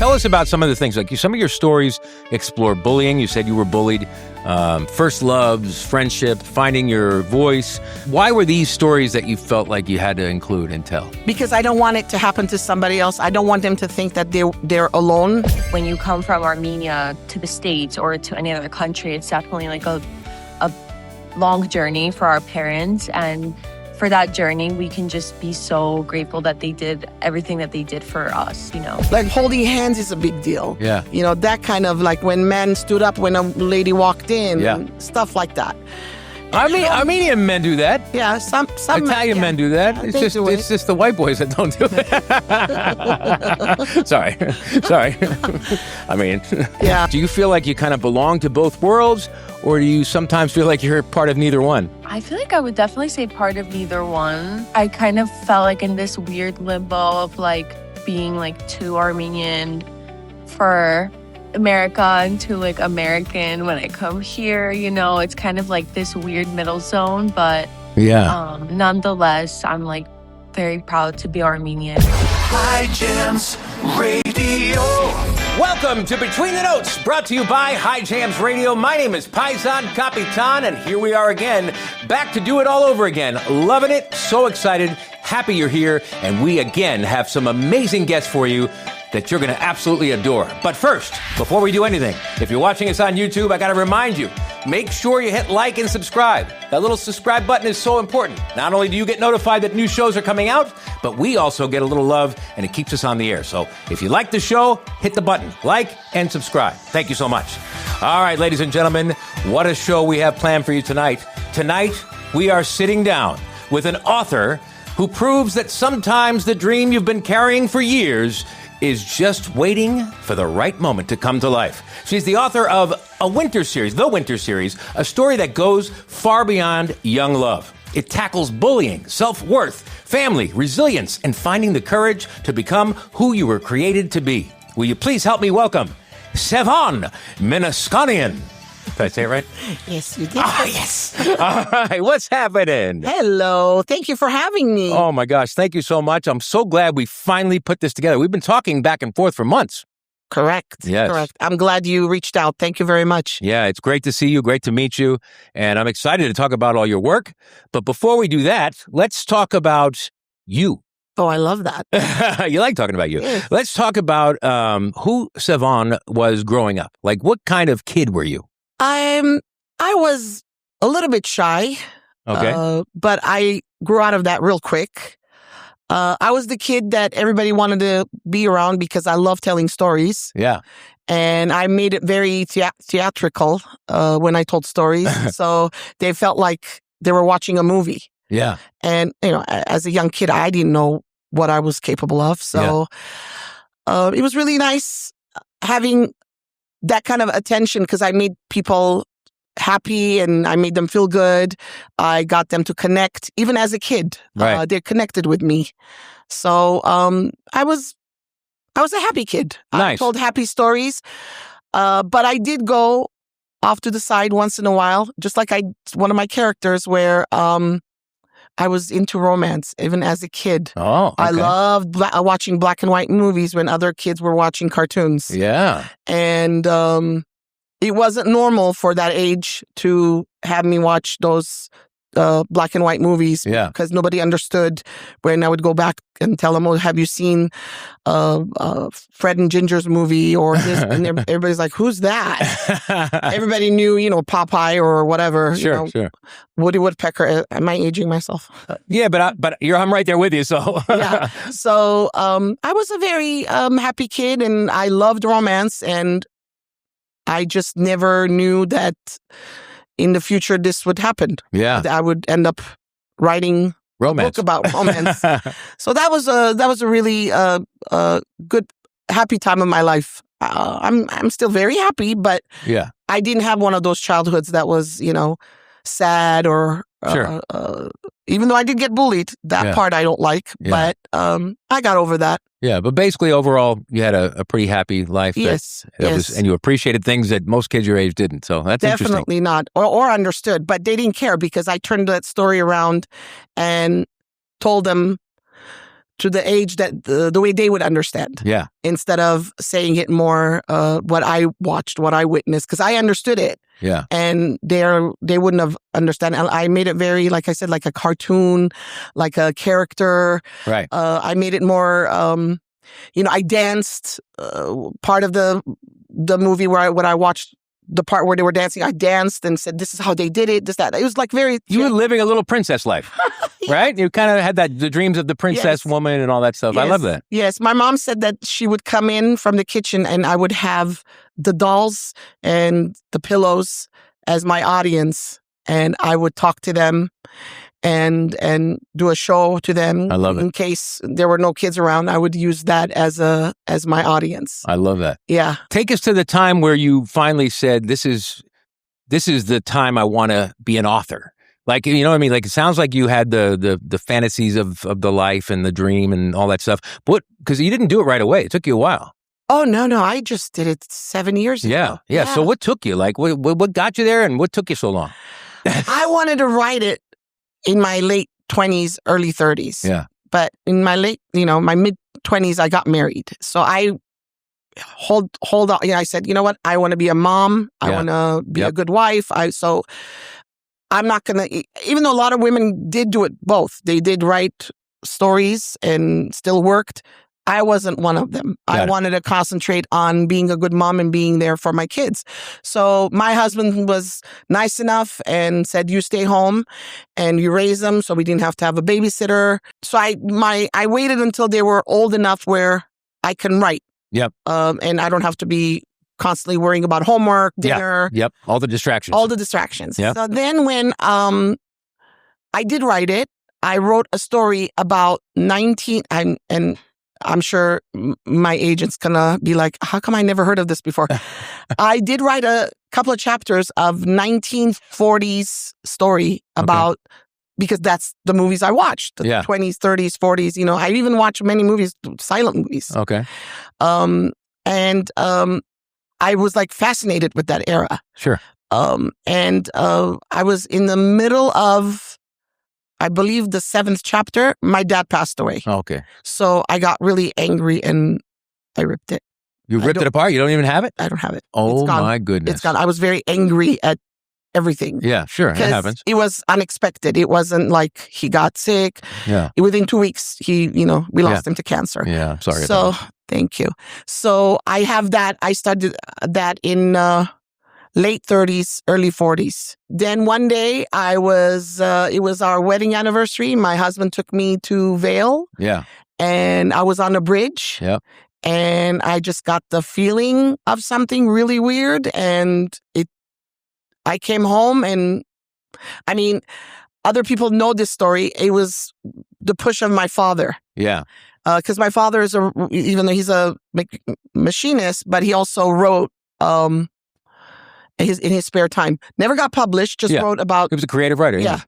Tell us about some of the things. Like some of your stories explore bullying. You said you were bullied, first loves, friendship, finding your voice. Why were these stories that you felt like you had to include and tell? Because I don't want it to happen to somebody else. I don't want them to think that they're alone. When you come from Armenia to the States or to any other country, it's definitely like a long journey for our parents. And for that journey, we can just be so grateful that they did everything that they did for us, you know. Like holding hands is a big deal. Yeah. You know, that kind of like when men stood up when a lady walked in, and stuff like that. Armenian men do that. Yeah, some Italian men do that. It's just the white boys that don't do it. Sorry. I mean, yeah. Do you feel like you kind of belong to both worlds, or do you sometimes feel like you're part of neither one? I feel like I would definitely say part of neither one. I kind of felt like in this weird limbo of like being like too Armenian for America and too like American when I come here, you know. It's kind of like this weird middle zone, but nonetheless, I'm like very proud to be Armenian. High Jams Radio. Welcome to Between the Notes, brought to you by High Jams Radio. My name is Paisan Kapitan, and here we are again, back to do it all over again. Loving it, so excited, happy you're here, and we again have some amazing guests for you that you're going to absolutely adore. But first, before we do anything, if you're watching us on YouTube, I got to remind you, make sure you hit like and subscribe. That little subscribe button is so important. Not only do you get notified that new shows are coming out, but we also get a little love, and it keeps us on the air. So if you like the show, hit the button, like and subscribe. Thank you so much. All right, ladies and gentlemen, what a show we have planned for you tonight. Tonight, we are sitting down with an author who proves that sometimes the dream you've been carrying for years is just waiting for the right moment to come to life. She's the author of The Winter Series, a story that goes far beyond young love. It tackles bullying, self-worth, family, resilience, and finding the courage to become who you were created to be. Will you please help me welcome Sevan Minaskanian? Did I say it right? Yes, you did. Oh, yes. All right, what's happening? Hello. Thank you for having me. Oh, my gosh. Thank you so much. I'm so glad we finally put this together. We've been talking back and forth for months. Correct. Yes. Correct. I'm glad you reached out. Thank you very much. Yeah, it's great to see you. Great to meet you. And I'm excited to talk about all your work. But before we do that, let's talk about you. Oh, I love that. You like talking about you. Yes. Let's talk about who Sevan was growing up. Like, what kind of kid were you? I was a little bit shy, Okay. but I grew out of that real quick. I was the kid that everybody wanted to be around because I love telling stories. Yeah. And I made it very theatrical when I told stories. So they felt like they were watching a movie. Yeah. And, you know, as a young kid, I didn't know what I was capable of. So it was really nice having that kind of attention because I made people happy and I made them feel good. I got them to connect. Even as a kid, Right. They connected with me. So I was a happy kid. Nice. I told happy stories. But I did go off to the side once in a while, just like one of my characters where I was into romance, even as a kid. Oh, okay. I loved watching black and white movies when other kids were watching cartoons. Yeah. And it wasn't normal for that age to have me watch those black and white movies because nobody understood. When I would go back and tell them, "Oh, have you seen Fred and Ginger's movie?" or this, and everybody's like, "Who's that?" Everybody knew, you know, Popeye or whatever. Sure, sure. Woody Woodpecker. Am I aging myself? Yeah, but I'm right there with you. So yeah. So I was a very happy kid, and I loved romance, and I just never knew that in the future this would happen. Yeah. I would end up writing romance. a book about romance. So that was a really good, happy time of my life. I'm still very happy, but yeah, I didn't have one of those childhoods that was, you know, sad or sure. Even though I did get bullied, that part I don't like, but I got over that. Yeah, but basically overall, you had a pretty happy life. Yes, and you appreciated things that most kids your age didn't. So that's definitely interesting. Not, or understood, but they didn't care because I turned that story around and told them to the age that the way they would understand. Yeah. Instead of saying it more what I watched, what I witnessed, because I understood it. Yeah. And they wouldn't have understand. I made it very, like I said, like a cartoon, like a character. Right. I made it more, I danced part of the movie when I watched the part where they were dancing, I danced and said, this is how they did it, this, that. It was like very... You were living a little princess life, right? You kind of had the dreams of the princess woman and all that stuff. Yes. I love that. Yes. My mom said that she would come in from the kitchen and I would have the dolls and the pillows as my audience. And I would talk to them and do a show to them. I love it. In case there were no kids around, I would use that as my audience. I love that. Yeah. Take us to the time where you finally said, this is the time I want to be an author. Like, you know what I mean? Like, it sounds like you had the fantasies of the life and the dream and all that stuff. But because you didn't do it right away. It took you a while. Oh, no. I just did it 7 years ago. Yeah. So what took you? Like, what got you there and what took you so long? I wanted to write it in my late 20s, early 30s. Yeah. But in my my mid 20s, I got married. So I hold on. I said, you know what? I want to be a mom. I want to be a good wife. So I'm not going to, even though a lot of women did do it both. They did write stories and still worked. I wasn't one of them. I wanted to concentrate on being a good mom and being there for my kids. So my husband was nice enough and said, you stay home and you raise them. So we didn't have to have a babysitter. So I waited until they were old enough where I can write. Yep. And I don't have to be constantly worrying about homework, dinner. Yep. All the distractions. Yep. So then when I did write it, I wrote a story about 19 and I'm sure my agent's gonna be like, how come I never heard of this before? I did write a couple of chapters of 1940s story about, because that's the movies I watched, the 20s, 30s, 40s. I even watched many movies, silent movies. Okay. And I was like fascinated with that era. Sure. And I was in the middle of, I believe, the 7th chapter. My dad passed away. Okay. So I got really angry and I ripped it. You ripped it apart? You don't even have it? I don't have it. Oh, my goodness. It's gone. I was very angry at everything. Yeah, sure. That happens. It was unexpected. It wasn't like he got sick. Yeah. Within 2 weeks, we lost him to cancer. Yeah, I'm sorry. So, thank you. So I have that. I started that in late 30s, early 40s. Then one day it was our wedding anniversary. My husband took me to Vail. Yeah. And I was on a bridge. Yeah. And I just got the feeling of something really weird. And I came home and, I mean, other people know this story. It was the push of my father. Yeah. Because my father is even though he's a machinist, but he also wrote, in his spare time. Never got published, just wrote about... He was a creative writer. Yeah.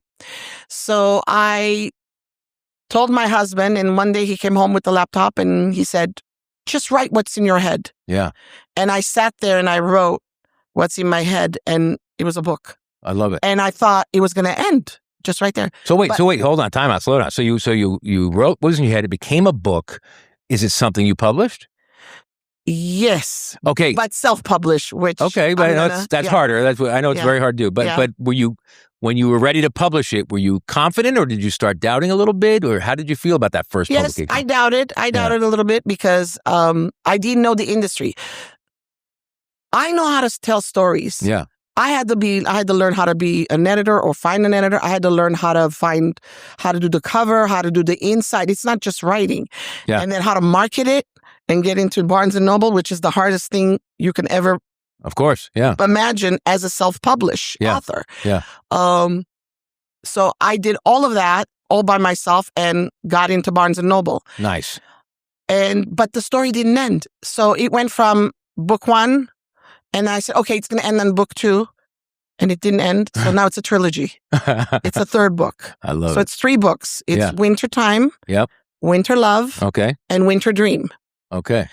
So I told my husband, and one day he came home with the laptop and he said, just write what's in your head. Yeah. And I sat there and I wrote what's in my head, and it was a book. I love it. And I thought it was going to end just right there. So wait, hold on, time out, slow down. So you wrote what was in your head, it became a book. Is it something you published? Yes. Okay. But self-published, which... Okay, but that's harder. I know it's very hard to do. But were you, when you were ready to publish it, were you confident or did you start doubting a little bit? Or how did you feel about that first publication? Yes, I doubted. I doubted a little bit because I didn't know the industry. I know how to tell stories. Yeah. I had to learn how to be an editor or find an editor. I had to learn how to do the cover, how to do the inside. It's not just writing. Yeah. And then how to market it and get into Barnes & Noble, which is the hardest thing you can ever imagine as a self-published author. Yeah. So I did all of that all by myself and got into Barnes & Noble. Nice. But the story didn't end. So it went from book 1, and I said, okay, it's going to end on book 2. And it didn't end. So now it's a trilogy. It's a 3rd book. I love it. So it's 3 books. It's Wintertime, Winter Love, and Winter Dream. Okay.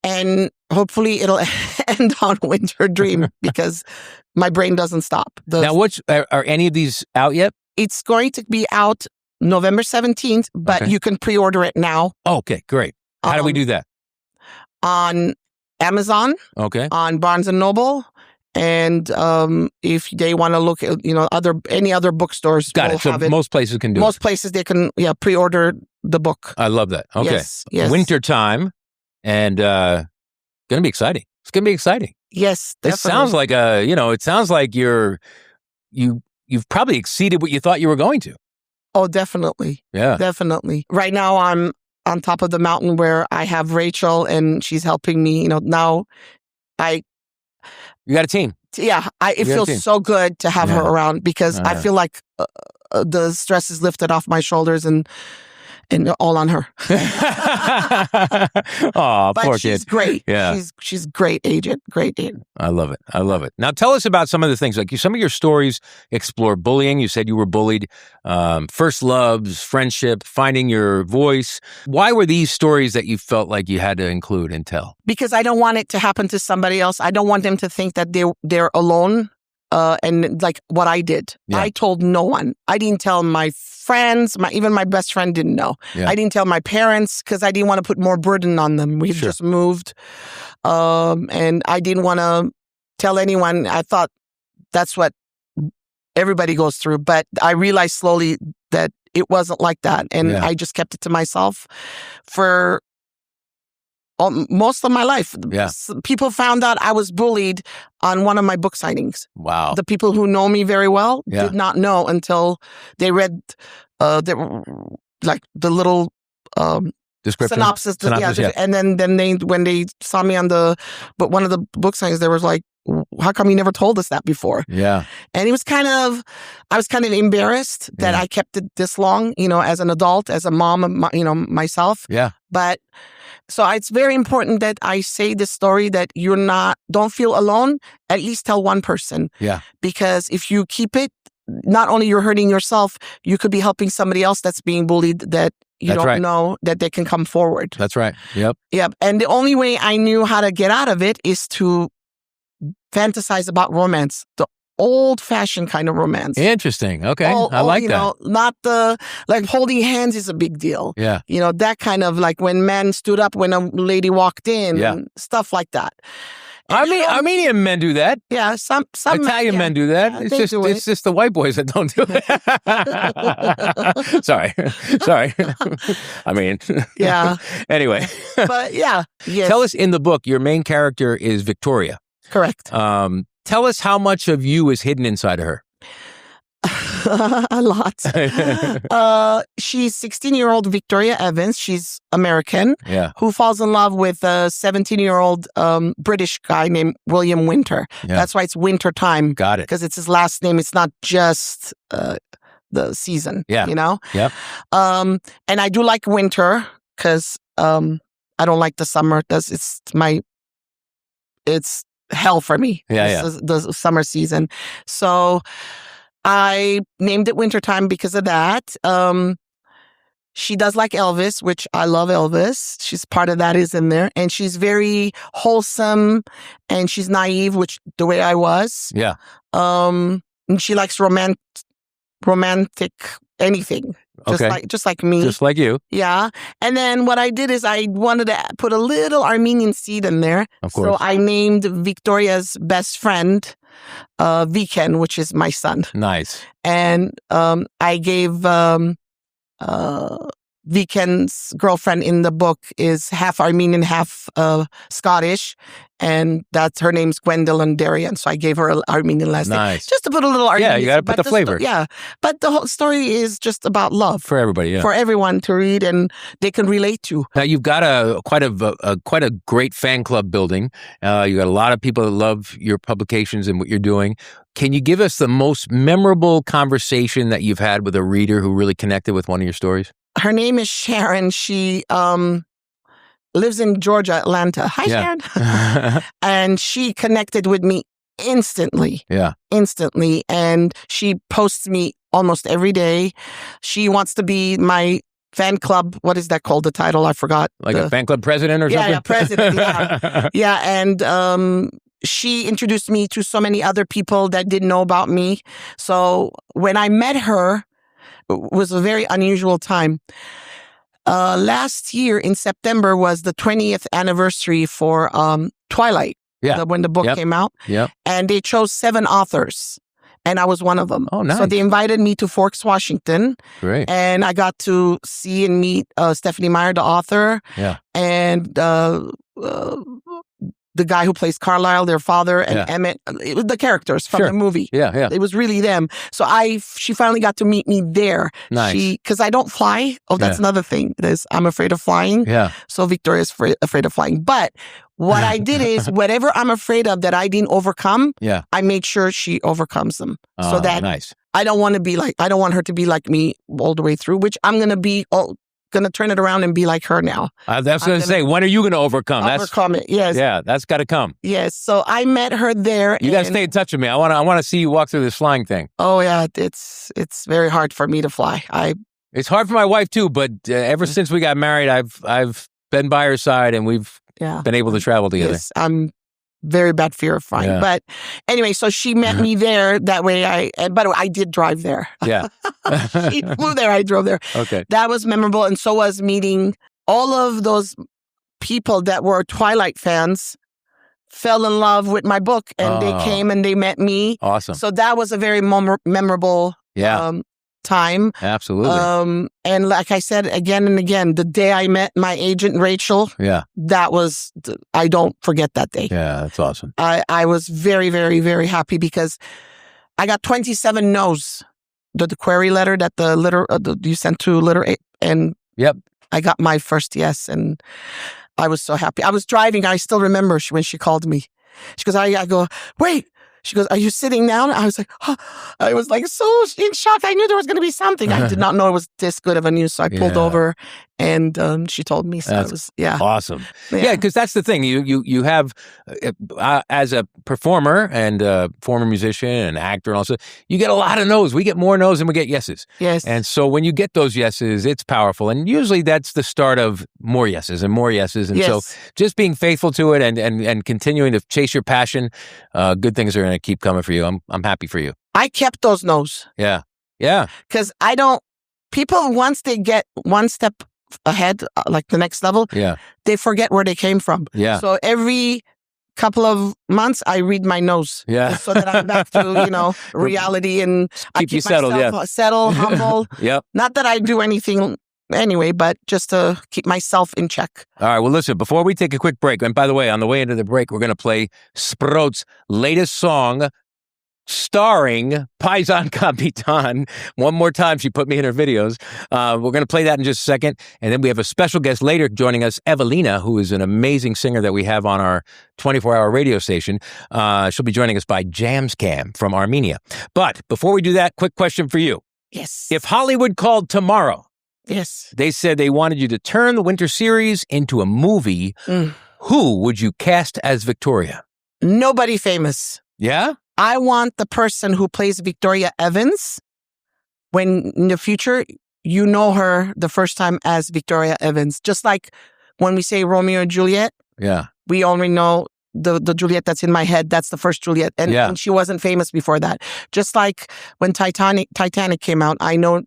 And hopefully it'll end on Winter Dream because my brain doesn't stop. Now, are any of these out yet? It's going to be out November 17th, but you can pre-order it now. Okay, great. How do we do that? On Amazon. Okay. On Barnes & Noble. And if they want to look at, any other bookstores, got it. So most places can do it. Most places they can, pre-order the book. I love that. Okay. Yes. Winter time, and going to be exciting. It's going to be exciting. Yes, definitely. It sounds like it sounds like you've probably exceeded what you thought you were going to. Oh, definitely. Yeah. Definitely. Right now I'm on top of the mountain where I have Rachel and she's helping me. Now you got a team. Yeah. It feels so good to have her around because I feel like the stress is lifted off my shoulders and all on her. Oh, but poor she's kid. Great. Yeah. She's great agent. Great agent. I love it. I love it. Now tell us about some of the things. Like some of your stories explore bullying. You said you were bullied. First loves, friendship, finding your voice. Why were these stories that you felt like you had to include and tell? Because I don't want it to happen to somebody else. I don't want them to think that they're alone. And like what I did, I told no one. I didn't tell my friends. Even my best friend didn't know. I didn't tell my parents because I didn't want to put more burden on them. We've just moved, and I didn't want to tell anyone. I thought that's what everybody goes through, but I realized slowly that it wasn't like that, and I just kept it to myself for most of my life. Yeah. People found out I was bullied on one of my book signings. Wow. The people who know me very well did not know until they read the little description synopsis. And then when they saw me on one of the book signings, they was like, how come you never told us that before? Yeah. And I was kind of embarrassed that I kept it this long, as an adult, as a mom, myself. Yeah. But so it's very important that I say this story that don't feel alone. At least tell one person. Yeah. Because if you keep it, not only you're hurting yourself, you could be helping somebody else that's being bullied that you don't know that they can come forward. That's right. Yep. Yep. And the only way I knew how to get out of it is to fantasize about romance. The old-fashioned kind of romance. Interesting. Okay. I like that. Not holding hands is a big deal. Yeah. That kind of like when men stood up when a lady walked in and stuff like that. Armenian men do that. Yeah, some Italian men do that. Yeah, it's just the white boys that don't do it. Sorry. Yeah. Anyway. But yeah. Yes. Tell us, in the book, your main character is Victoria. Correct. Tell us how much of you is hidden inside of her. A lot. She's 16-year-old Victoria Evans. She's American. Yeah. Who falls in love with a 17-year-old British guy named William Winter. Yeah. That's why it's winter time. Got it. Because it's his last name. It's not just the season. Yeah. Yep. And I do like winter because I don't like the summer. It's hell for me. The summer season. So I named it wintertime because of that. She does like Elvis, which I love Elvis. She's part of that is in there. And she's very wholesome and she's naive, which the way I was. Yeah. And she likes romantic anything. Just like me. Just like you. Yeah. And then what I did is I wanted to put a little Armenian seed in there. Of course. So I named Victoria's best friend Viken, which is my son. Nice. And I gave Viken's girlfriend in the book is half Armenian, half Scottish. And her name's Gwendolyn Darien. So I gave her an Armenian last name. Just to put a little Armenian. Yeah, you got to put the flavor. But the whole story is just about love. For everybody, yeah. For everyone to read and they can relate to. Now, you've got quite a great fan club building. You got a lot of people that love your publications and what you're doing. Can you give us the most memorable conversation that you've had with a reader who really connected with one of your stories? Her name is Sharon. She lives in Georgia, Atlanta. Hi, Sharon. And she connected with me instantly. Yeah. Instantly. And she posts me almost every day. She wants to be my fan club. What is that called? The title? I forgot. Like a fan club president or something? Yeah, president. Yeah. Yeah. And she introduced me to so many other people that didn't know about me. So when I met her, was a very unusual time. Last year in September was the 20th anniversary for Twilight. Yeah. When the book came out. Yeah. And they chose 7 authors. And I was one of them. Oh, nice. So they invited me to Forks, Washington. Great. And I got to see and meet Stephanie Meyer, the author. Yeah. And the guy who plays Carlisle, their father, and Emmett. It was the characters from the movie. Yeah, yeah. It was really them. So she finally got to meet me there. Nice. Because I don't fly. Oh, that's another thing. I'm afraid of flying. Yeah. So Victoria's afraid of flying. But what I did is whatever I'm afraid of that I didn't overcome, I made sure she overcomes them. So that nice. I don't want her to be like me all the way through, which I'm going to be going to turn it around and be like her now. That's going to say, when are you going to overcome? Overcome it, yes. Yeah, that's got to come. Yes, so I met her there. You got to stay in touch with me. I want to see you walk through this flying thing. Oh, yeah, it's very hard for me to fly. It's hard for my wife, too, but ever since we got married, I've been by her side, and we've been able to travel together. Yes, I'm very bad fear of flying. Yeah. But anyway, so she met me there. That way but I did drive there. Yeah. She flew there. I drove there. Okay. That was memorable. And so was meeting all of those people that were Twilight fans, fell in love with my book, and they came and they met me. Awesome. So that was a very memorable time. Absolutely. And like I said again and again, the day I met my agent, Rachel, that was, I don't forget that day. Yeah, that's awesome. I was very, very, very happy because I got 27 no's. The query letter that you sent to Litter 8, and I got my first yes, and I was so happy. I was driving. I still remember when she called me. She goes, I go, wait. She goes, are you sitting down? I was like, I was like so in shock. I knew there was going to be something. I did not know it was this good of a news. So I pulled over, and she told me. So that's it was awesome. Yeah, because that's the thing. You have as a performer and a former musician and actor, and also you get a lot of no's. We get more no's than we get yeses. Yes. And so when you get those yeses, it's powerful. And usually that's the start of more yeses and more yeses. And so just being faithful to it and continuing to chase your passion, good things are going to keep coming for you. I'm happy for you. I kept those no's. Yeah. Yeah. Because people, once they get one step ahead, like the next level, they forget where they came from. Yeah. So every couple of months, I read my no's. Yeah. So that I'm back to, reality, and I keep you settled. Settled, humble. Yep. Not that I do anything anyway, but just to keep myself in check. All right. Well, listen, before we take a quick break, and by the way, on the way into the break, we're going to play Sprout's latest song, starring Paisan Kapitan. One more time, she put me in her videos. We're going to play that in just a second. And then we have a special guest later joining us, Evelina, who is an amazing singer that we have on our 24-hour radio station. She'll be joining us by Jamscam from Armenia. But before we do that, quick question for you. Yes. If Hollywood called tomorrow, they said they wanted you to turn the winter series into a movie, who would you cast as Victoria? Nobody famous. Yeah? I want the person who plays Victoria Evans, when in the future, you know her the first time as Victoria Evans. Just like when we say Romeo and Juliet, we only know the Juliet that's in my head. That's the first Juliet. And she wasn't famous before that. Just like when Titanic came out, I know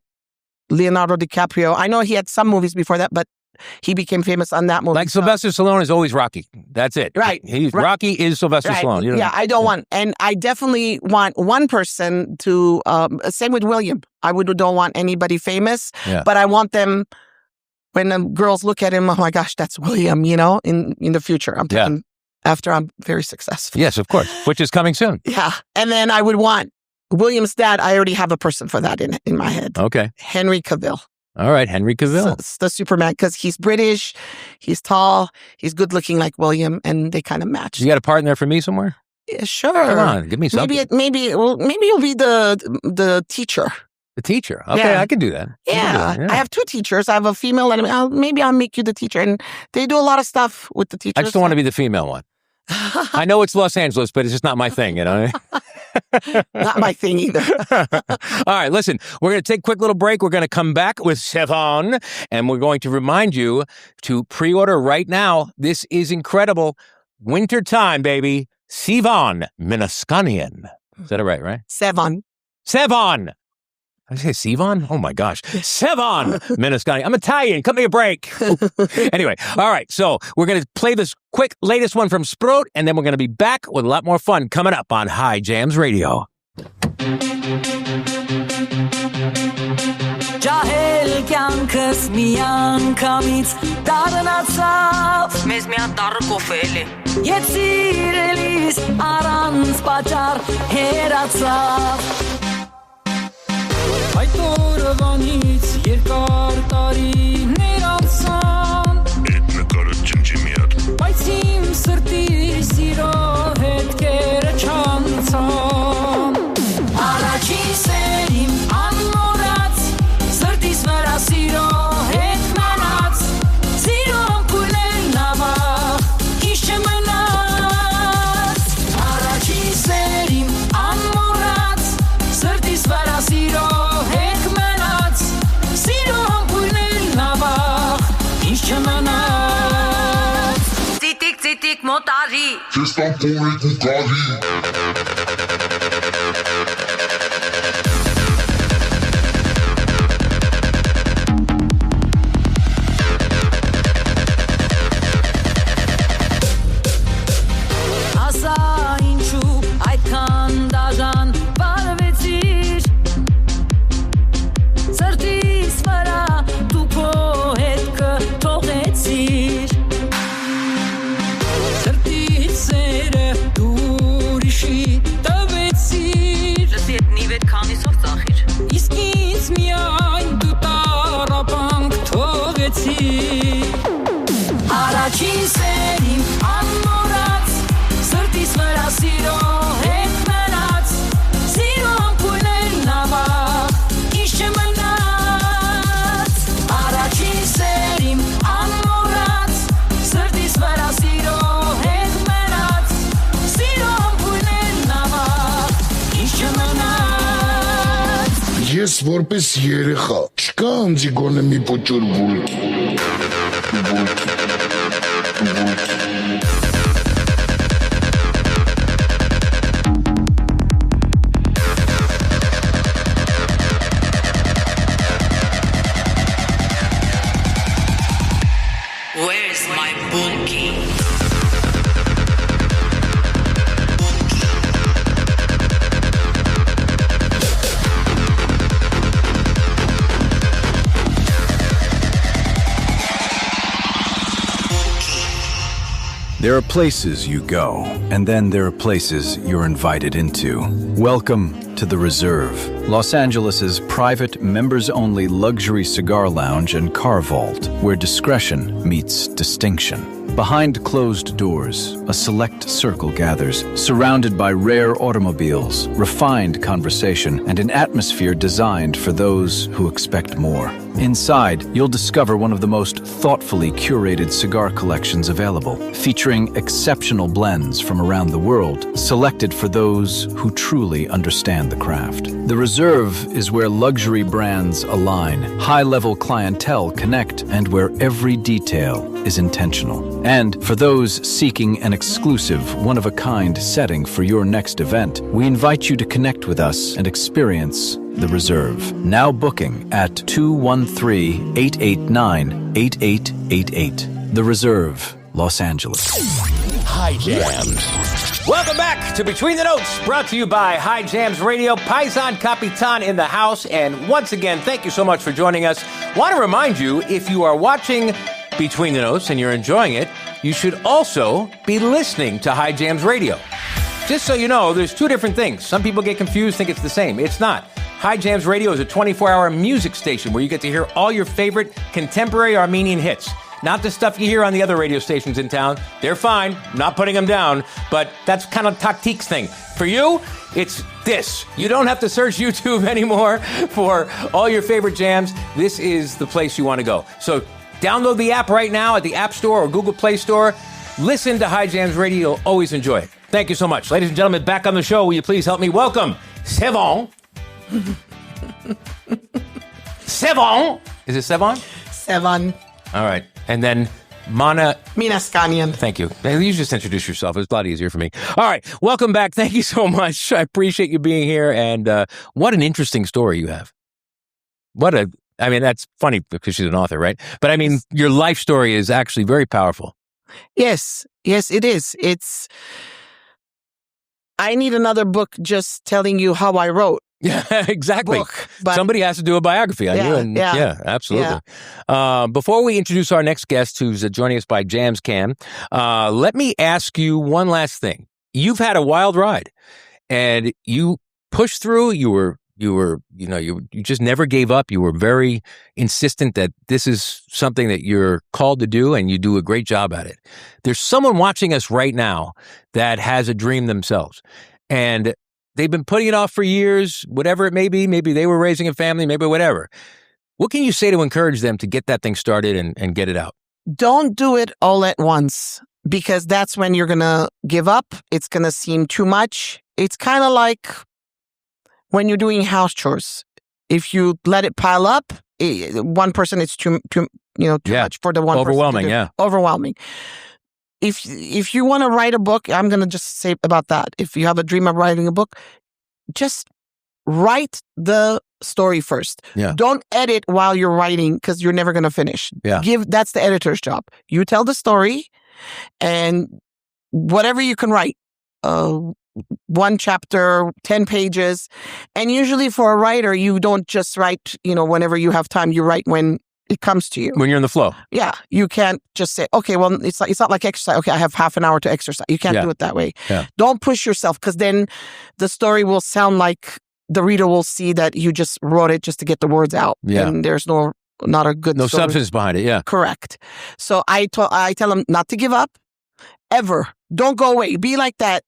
Leonardo DiCaprio. I know he had some movies before that, but he became famous on that movie. Like Sylvester Stallone is always Rocky. That's it. Right. Rocky is Sylvester Stallone. You know? Yeah, I don't want, and I definitely want one person to, same with William. I don't want anybody famous, but I want them, when the girls look at him, oh my gosh, that's William, in the future. I'm thinking after I'm very successful. Yes, of course, which is coming soon. Yeah. And then I would want William's dad. I already have a person for that in my head. Okay. Henry Cavill. All right, Henry Cavill. So, the Superman, because he's British, he's tall, he's good looking like William, and they kind of match. You got a part in there for me somewhere? Yeah, sure. Come on, give me something. Maybe you'll be the teacher. The teacher. Okay, I can do that. Yeah. I have two teachers. I have a female, and maybe I'll make you the teacher. And they do a lot of stuff with the teachers. I just don't want to be the female one. I know it's Los Angeles, but it's just not my thing, Not my thing either. All right, listen, we're going to take a quick little break. We're going to come back with Sevan, and we're going to remind you to pre-order right now. This is incredible. Winter time, baby. Sevan Minaskanian. Is that right? Sevan. Sevan. I say Sevan? Oh my gosh. Sevan Minaskanian. I'm Italian. Cut me a break. Anyway, all right. So we're going to play this quick latest one from Sprout, and then we're going to be back with a lot more fun coming up on High Jams Radio. Ջահել կյանքս միանգամից դառնացավ մեզ միան տառը կոֆել է Եվ սիրելիս առանց պատճառ հեռացավ Այդ օրվանից երկար տարիներ անցան Էդ նկարը ջնջի մի հատ Բայց իմ սրտի սիրո հետքերը չանցան Առաջին սերիմ անմոռաց Սրտիս վրա սիրո հետ մնաց Սիրո ամպուլներ նավախ Ինչ չմնաց Առաջին սերիմ անմոռաց Սրտիս վրա սիրո հետ մնաց Սիրո ամպուլներ նավախ Ինչ չմնաց Ծիտիկ ծիտիկ մոտարի Չես տան կորեք ու կարի Առաջին սերիմ անմոռաց Սրտիս վրա սիրո հետ մնաց Սիրո ամպուլներ նավախ Ինչ չմնաց Առաջին սերիմ անմոռաց Սրտիս վրա սիրո հետ մնաց Սիրո ամպուլներ նավախ Ինչ չմնաց Ես որպես երեխա չկա անձի գոնե մի փոճոր բուլք Where's my bunkie? There are places you go, and then there are places you're invited into. Welcome to The Reserve, Los Angeles' private, members-only luxury cigar lounge and car vault, where discretion meets distinction. Behind closed doors, a select circle gathers, surrounded by rare automobiles, refined conversation, and an atmosphere designed for those who expect more. Inside, you'll discover one of the most thoughtfully curated cigar collections available, featuring exceptional blends from around the world, selected for those who truly understand the craft. The Reserve is where luxury brands align, high-level clientele connect, and where every detail is intentional. And for those seeking an exclusive, one-of-a-kind setting for your next event, we invite you to connect with us and experience The Reserve. Now booking at 213-889-8888. The Reserve, Los Angeles. High Jams. Welcome back to Between the Notes, brought to you by High Jams Radio. Paisan Kapitan in the house. And once again, thank you so much for joining us. Want to remind you, if you are watching Between the Notes and you're enjoying it, you should also be listening to High Jams Radio. Just so you know, there's two different things. Some people get confused, think it's the same. It's not. High Jams Radio is a 24-hour music station where you get to hear all your favorite contemporary Armenian hits. Not the stuff you hear on the other radio stations in town. They're fine, not putting them down, but that's kind of Taktik's thing. For you, it's this. You don't have to search YouTube anymore for all your favorite jams. This is the place you want to go. So download the app right now at the App Store or Google Play Store. Listen to High Jams Radio. You'll always enjoy it. Thank you so much. Ladies and gentlemen, back on the show, will you please help me welcome Sevan. Sevan. Is it Sevan? Sevan. All right. And then Minaskanian. Thank you. You just introduce yourself. It was a lot easier for me. All right. Welcome back. Thank you so much. I appreciate you being here. And what an interesting story you have. I mean, that's funny because she's an author, right? But I mean, your life story is actually very powerful. Yes, it is. I need another book just telling you how I wrote. Yeah, exactly. But somebody has to do a biography on you. And absolutely. Yeah. Before we introduce our next guest, who's joining us by Jams Cam, let me ask you one last thing. You've had a wild ride, and you pushed through. You just never gave up. You were very insistent that this is something that you're called to do, and you do a great job at it. There's someone watching us right now that has a dream themselves, and they've been putting it off for years, whatever it may be. Maybe they were raising a family, maybe whatever. What can you say to encourage them to get that thing started and get it out? Don't do it all at once, because that's when you're going to give up. It's going to seem too much. It's kind of like when you're doing house chores. If you let it pile up, one person, it's too much for the one overwhelming, person. Yeah. Overwhelming. If you want to write a book, I'm going to just say about that. If you have a dream of writing a book, just write the story first. Yeah. Don't edit while you're writing, because you're never going to finish. Yeah. That's the editor's job. You tell the story, and whatever you can write. 1 chapter, 10 pages. And usually for a writer, you don't just write, whenever you have time, you write when it comes to you. When you're in the flow. Yeah. You can't just say, okay, well, it's not like exercise. Okay, I have half an hour to exercise. You can't do it that way. Yeah. Don't push yourself, because then the story will sound like the reader will see that you just wrote it just to get the words out. Yeah. And there's not a good story. Substance behind it. Yeah. Correct. So I tell them not to give up ever. Don't go away. Be like that.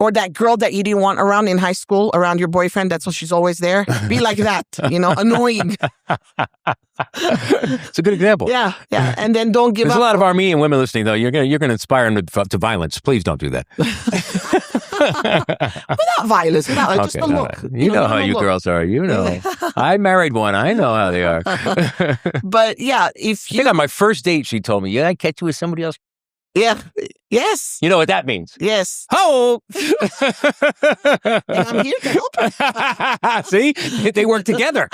Or that girl that you didn't want around in high school, around your boyfriend. That's why she's always there. Be like that, annoying. It's a good example. Yeah. And then don't give There's up. a lot of Armenian women listening, though. You're gonna inspire them to violence. Please don't do that. Without violence, just a look. You know how you girls are. I married one. I know how they are. But yeah, I think on my first date, she told me, I catch you with somebody else. Yeah. Yes. You know what that means? Yes. Oh. And I'm here to help. See? They work together.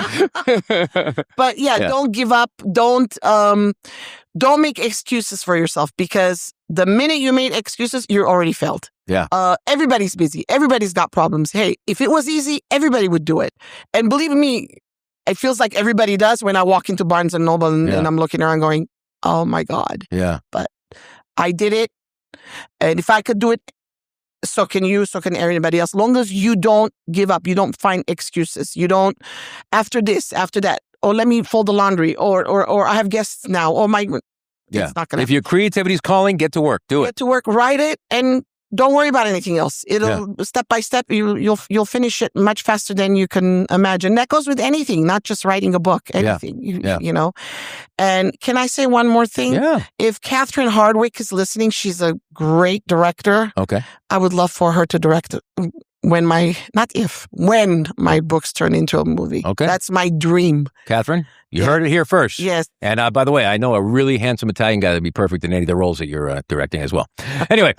But don't give up. Don't make excuses for yourself, because the minute you made excuses, you're already failed. Yeah. Everybody's busy. Everybody's got problems. Hey, if it was easy, everybody would do it. And believe me, it feels like everybody does when I walk into Barnes & Noble and I'm looking around going, oh my God. Yeah. But I did it. And if I could do it, so can you, so can everybody else. As long as you don't give up, you don't find excuses. You don't, after this, after that, or let me fold the laundry, or I have guests now, or it's not going to. If your creativity's calling, get to work. Do it. Get to work, write it, and don't worry about anything else. It'll step by step. You'll finish it much faster than you can imagine. That goes with anything, not just writing a book. Anything, you know. And can I say one more thing? Yeah. If Catherine Hardwicke is listening, she's a great director. Okay. I would love for her to direct when my books turn into a movie. Okay. That's my dream. Catherine, you heard it here first. Yes. And by the way, I know a really handsome Italian guy that'd be perfect in any of the roles that you're directing as well. Anyway.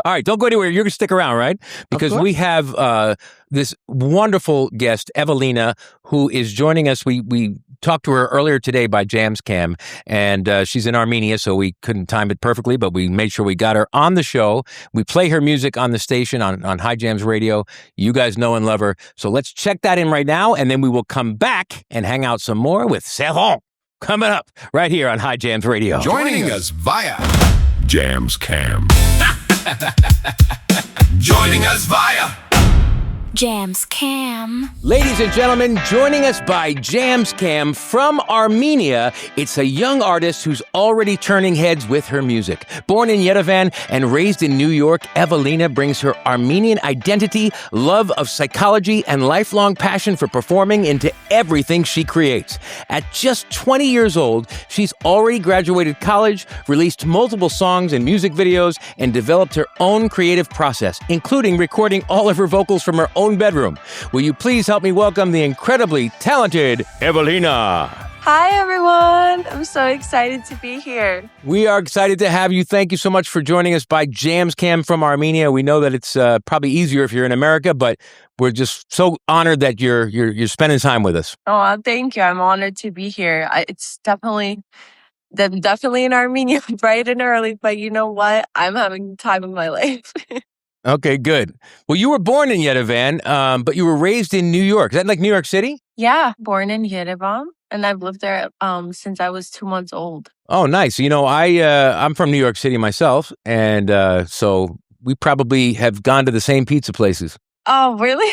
All right, don't go anywhere. You're going to stick around, right? Because we have this wonderful guest, Evelina, who is joining us. We talked to her earlier today by Jams Cam, and she's in Armenia, so we couldn't time it perfectly, but we made sure we got her on the show. We play her music on the station on High Jams Radio. You guys know and love her. So let's check that in right now, and then we will come back and hang out some more with Sevan coming up right here on High Jams Radio. Joining us via Jams Cam. Joining us via Jams Cam. Ladies and gentlemen, joining us by Jams Cam from Armenia, it's a young artist who's already turning heads with her music. Born in Yerevan and raised in New York, Evelina brings her Armenian identity, love of psychology, and lifelong passion for performing into everything she creates. At just 20 years old, she's already graduated college, released multiple songs and music videos, and developed her own creative process, including recording all of her vocals from her own bedroom. Will you please help me welcome the incredibly talented Evelina? Hi, everyone. I'm so excited to be here. We are excited to have you. Thank you so much for joining us by Jams Cam from Armenia. We know that it's probably easier if you're in America, but we're just so honored that you're spending time with us. Oh, thank you. I'm honored to be here. It's definitely in Armenia, bright and early, but you know what? I'm having the time of my life. Okay, good. Well, you were born in Yerevan, but you were raised in New York. Is that like New York City? Yeah, born in Yerevan, and I've lived there since I was 2 months old. Oh, nice. You know, I'm from New York City myself, and so we probably have gone to the same pizza places. Oh, really?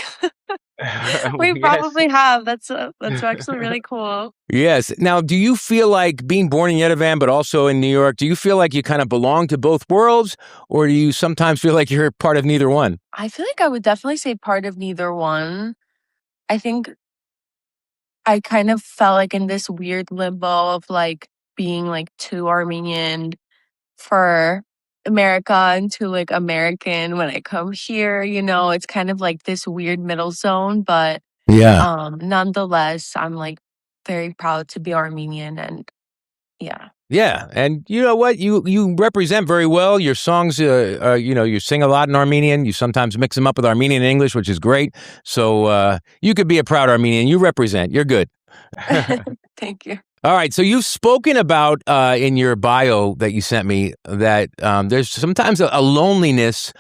We probably have. That's actually really cool. Yes. Now, do you feel like being born in Yerevan, but also in New York, do you feel like you kind of belong to both worlds, or do you sometimes feel like you're part of neither one? I feel like I would definitely say part of neither one. I think I kind of felt like in this weird limbo of like being like too Armenian for America and too like American when I come here. It's kind of like this weird middle zone, but nonetheless, I'm like very proud to be Armenian and yeah. Yeah, and you know what? You represent very well. Your songs, you sing a lot in Armenian. You sometimes mix them up with Armenian and English, which is great. So you could be a proud Armenian. You represent. You're good. Thank you. All right, so you've spoken about in your bio that you sent me that there's sometimes a loneliness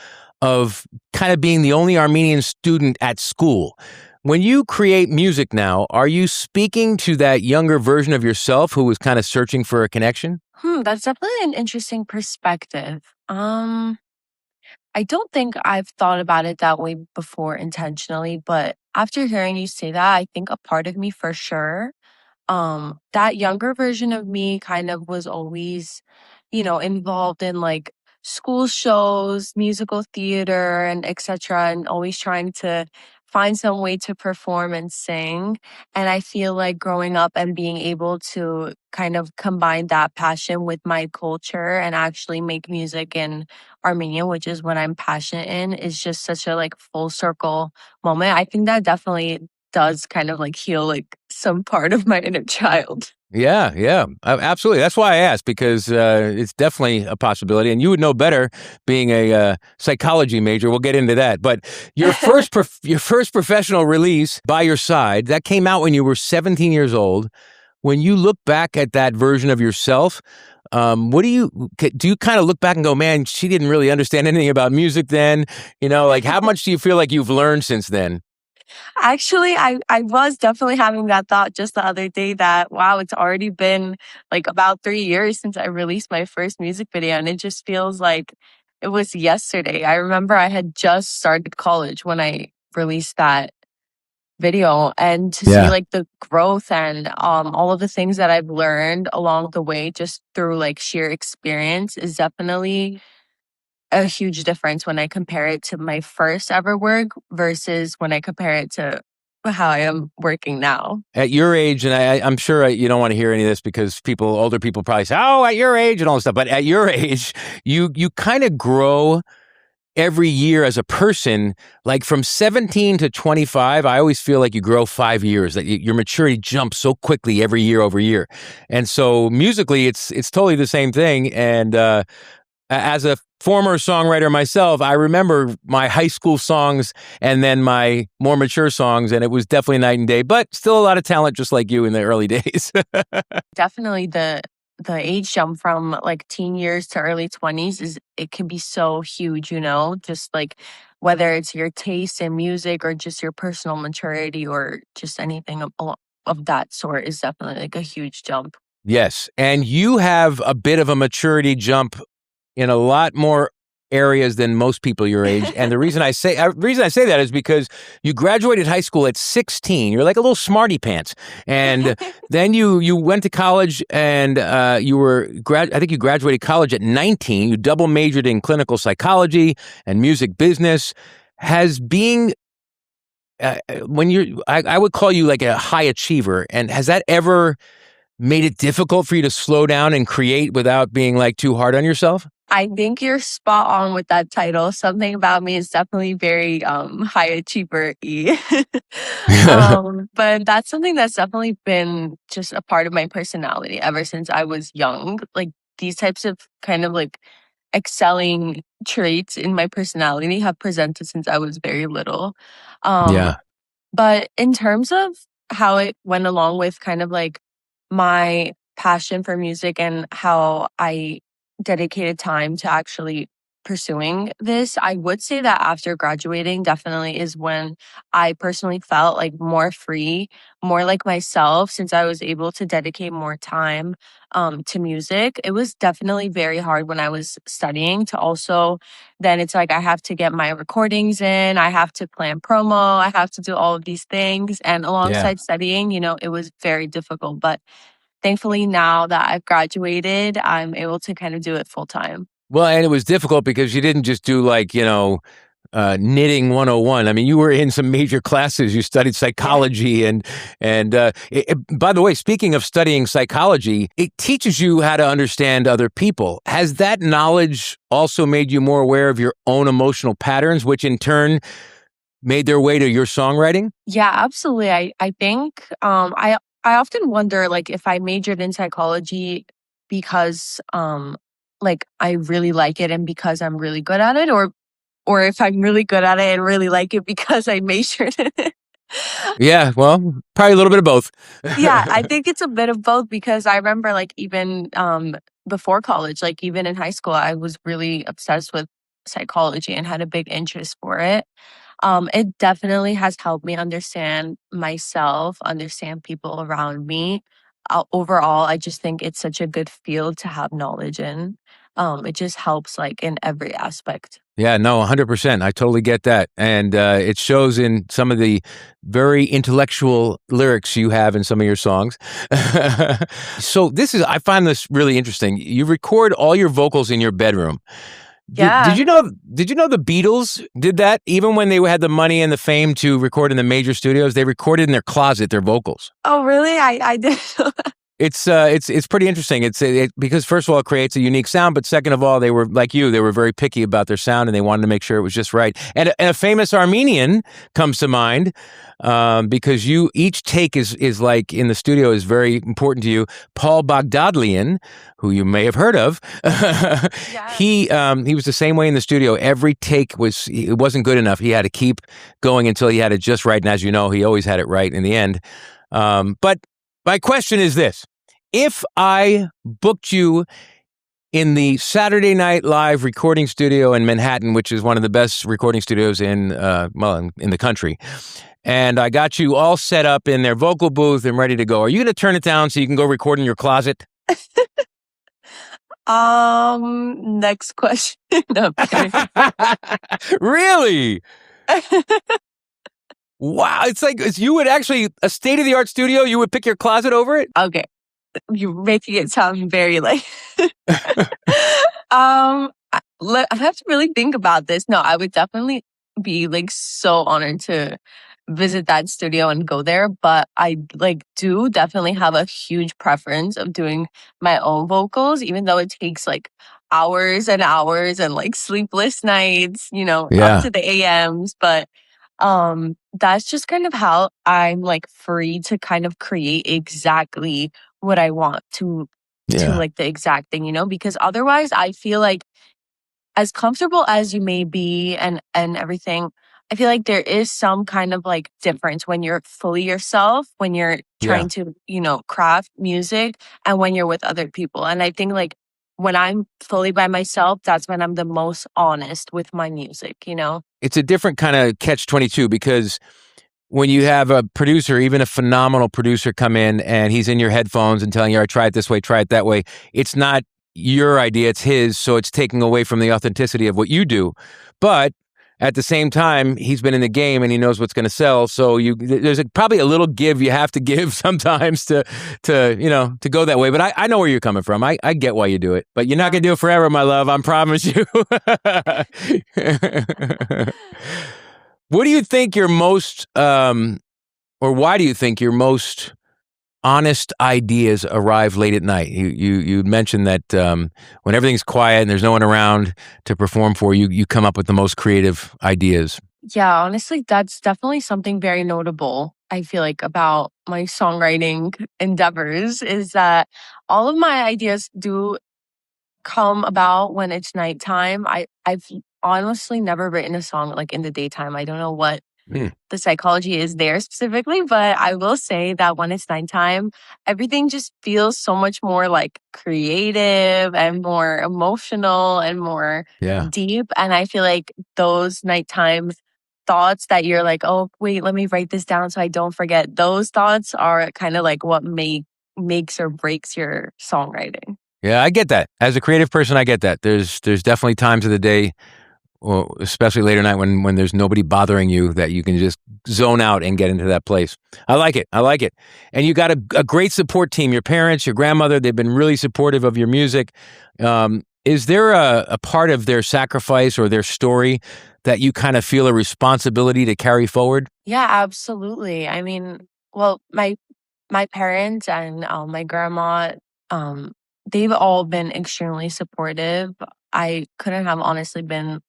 of kind of being the only Armenian student at school. When you create music now, are you speaking to that younger version of yourself who was kind of searching for a connection? That's definitely an interesting perspective. I don't think I've thought about it that way before intentionally, but after hearing you say that, I think a part of me for sure, that younger version of me kind of was always, involved in like school shows, musical theater, and etc., and always trying to find some way to perform and sing. And I feel like growing up and being able to kind of combine that passion with my culture and actually make music in Armenian, which is what I'm passionate in, is just such a like full circle moment. I think that definitely does kind of like heal like some part of my inner child. Yeah, absolutely. That's why I asked, because it's definitely a possibility, and you would know better being a psychology major. We'll get into that. But your first professional release, By Your Side, that came out when you were 17 years old. When you look back at that version of yourself, what do you kind of look back and go, man, she didn't really understand anything about music then? Like how much do you feel like you've learned since then? Actually, I was definitely having that thought just the other day that, wow, it's already been like about 3 years since I released my first music video. And it just feels like it was yesterday. I remember I had just started college when I released that video, and to see like the growth and all of the things that I've learned along the way just through like sheer experience is definitely a huge difference when I compare it to my first ever work versus when I compare it to how I am working now. At your age, and I'm sure you don't want to hear any of this because older people probably say, oh, at your age and all this stuff. But at your age, you kind of grow every year as a person. Like from 17 to 25, I always feel like you grow 5 years, that your maturity jumps so quickly every year over year. And so musically, it's totally the same thing. And as a former songwriter myself, I remember my high school songs and then my more mature songs, and it was definitely night and day, but still a lot of talent just like you in the early days. Definitely the age jump from like teen years to early 20s it can be so huge, just like whether it's your taste in music or just your personal maturity or just anything of that sort is definitely like a huge jump. Yes, and you have a bit of a maturity jump in a lot more areas than most people your age. And the reason I say that is because you graduated high school at 16. You're like a little smarty pants. And then you went to college and I think you graduated college at 19. You double majored in clinical psychology and music business. Has being I would call you like a high achiever. And has that ever made it difficult for you to slow down and create without being like too hard on yourself? I think you're spot on with that title. Something about me is definitely very high achiever-y. But that's something that's definitely been just a part of my personality ever since I was young. Like these types of kind of like excelling traits in my personality have presented since I was very little. Um, Yeah. but in terms of how it went along with kind of like my passion for music and how I dedicated time to actually pursuing this, I would say that after graduating definitely is when I personally felt like more free, more like myself, since I was able to dedicate more time to music. It was definitely very hard when I was studying to also then it's like I have to get my recordings in, I have to plan promo, I have to do all of these things. And Yeah. alongside studying, it was very difficult. But thankfully, now that I've graduated, I'm able to kind of do it full time. Well, and it was difficult because you didn't just do like, knitting 101. I mean, you were in some major classes. You studied psychology by the way, speaking of studying psychology, it teaches you how to understand other people. Has that knowledge also made you more aware of your own emotional patterns, which in turn made their way to your songwriting? Yeah, absolutely. I think I often wonder like if I majored in psychology because like I really like it and because I'm really good at it, or if I'm really good at it and really like it because I majored in it. Yeah, well, probably a little bit of both. Yeah, I think it's a bit of both because I remember like even before college, like even in high school, I was really obsessed with psychology and had a big interest for it. It definitely has helped me understand myself, understand people around me. Overall, I just think it's such a good field to have knowledge in. It just helps like in every aspect. Yeah, no, 100%. I totally get that. And it shows in some of the very intellectual lyrics you have in some of your songs. So I find this really interesting. You record all your vocals in your bedroom. Did Yeah. you know the Beatles did that even when they had the money and the fame to record in the major studios? They recorded in their closet their vocals. Oh, really? I didn't know that. It's pretty interesting. Because first of all, it creates a unique sound, but second of all, they were like you. They were very picky about their sound, and they wanted to make sure it was just right. And a famous Armenian comes to mind because each take is like in the studio is very important to you. Paul Bagdadlian, who you may have heard of, he was the same way in the studio. Every take it wasn't good enough. He had to keep going until he had it just right. And as you know, he always had it right in the end. But my question is this. If I booked you in the Saturday Night Live recording studio in Manhattan, which is one of the best recording studios in the country, and I got you all set up in their vocal booth and ready to go, are you going to turn it down so you can go record in your closet? Next question. No, I'm kidding. Really? Wow. It's like you would actually, a state-of-the-art studio, you would pick your closet over it? Okay. You're making it sound very like I have to really think about this. No, I would definitely be like so honored to visit that studio and go there, but I like do definitely have a huge preference of doing my own vocals, even though it takes like hours and hours and like sleepless nights, up to the AMs. But that's just kind of how I'm like free to kind of create exactly what I want to like the exact thing, because otherwise I feel like as comfortable as you may be and everything, I feel like there is some kind of like difference when you're fully yourself, when you're trying to, craft music and when you're with other people. And I think like when I'm fully by myself, that's when I'm the most honest with my music, It's a different kind of catch-22 because when you have a producer, even a phenomenal producer come in and he's in your headphones and telling you, all right, try it this way, try it that way. It's not your idea, it's his. So it's taking away from the authenticity of what you do. But at the same time, he's been in the game and he knows what's going to sell. So there's probably a little give you have to give sometimes to go that way. But I know where you're coming from. I get why you do it. But you're not going to do it forever, my love. I promise you. What do you think you're most, or why do you think you're most honest ideas arrive late at night? You mentioned that when everything's quiet and there's no one around to perform for you, you come up with the most creative ideas. Yeah, honestly, that's definitely something very notable, I feel like, about my songwriting endeavors is that all of my ideas do come about when it's nighttime. I've honestly never written a song like in the daytime. I don't know what the psychology is there specifically, but I will say that when it's nighttime, everything just feels so much more like creative and more emotional and more deep. And I feel like those nighttime thoughts that you're like, oh, wait, let me write this down so I don't forget. Those thoughts are kind of like what makes or breaks your songwriting. Yeah, I get that. As a creative person, I get that. There's definitely times of the day, or especially later night when there's nobody bothering you, that you can just zone out and get into that place. I like it. And you got a great support team. Your parents, your grandmother, they've been really supportive of your music. Is there a part of their sacrifice or their story that you kind of feel a responsibility to carry forward? Yeah, absolutely. I mean, well, my parents and my grandma, they've all been extremely supportive. I couldn't have honestly been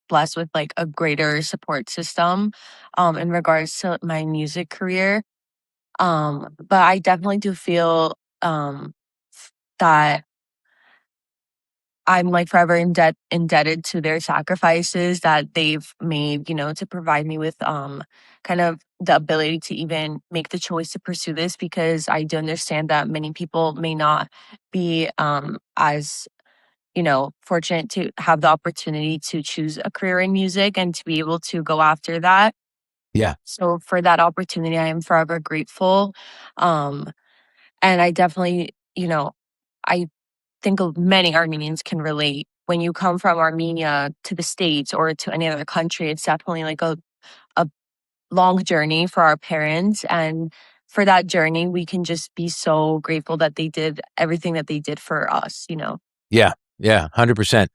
blessed with like a greater support system in regards to my music career. But I definitely do feel that I'm like forever indebted to their sacrifices that they've made, to provide me with kind of the ability to even make the choice to pursue this, because I do understand that many people may not be as fortunate to have the opportunity to choose a career in music and to be able to go after that. Yeah. So for that opportunity, I am forever grateful. Um, and I definitely, I think many Armenians can relate. When you come from Armenia to the States or to any other country, it's definitely like a long journey for our parents. And for that journey, we can just be so grateful that they did everything that they did for us, Yeah, 100%.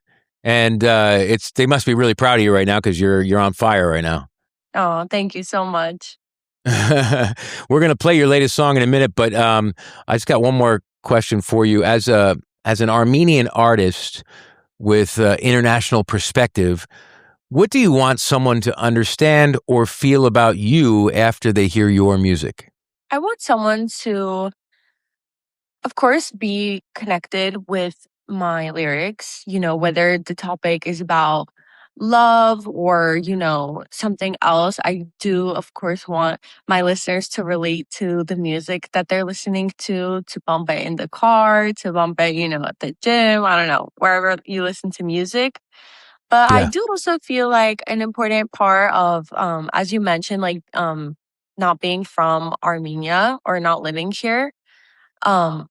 And they must be really proud of you right now because you're on fire right now. Oh, thank you so much. We're gonna play your latest song in a minute, but I just got one more question for you. As an Armenian artist with international perspective, what do you want someone to understand or feel about you after they hear your music? I want someone to, of course, be connected with my lyrics, whether the topic is about love or, something else. I do, of course, want my listeners to relate to the music that they're listening to bump it in the car, to bump it, at the gym, I don't know, wherever you listen to music. But I do also feel like an important part of, as you mentioned, like not being from Armenia or not living here. Um,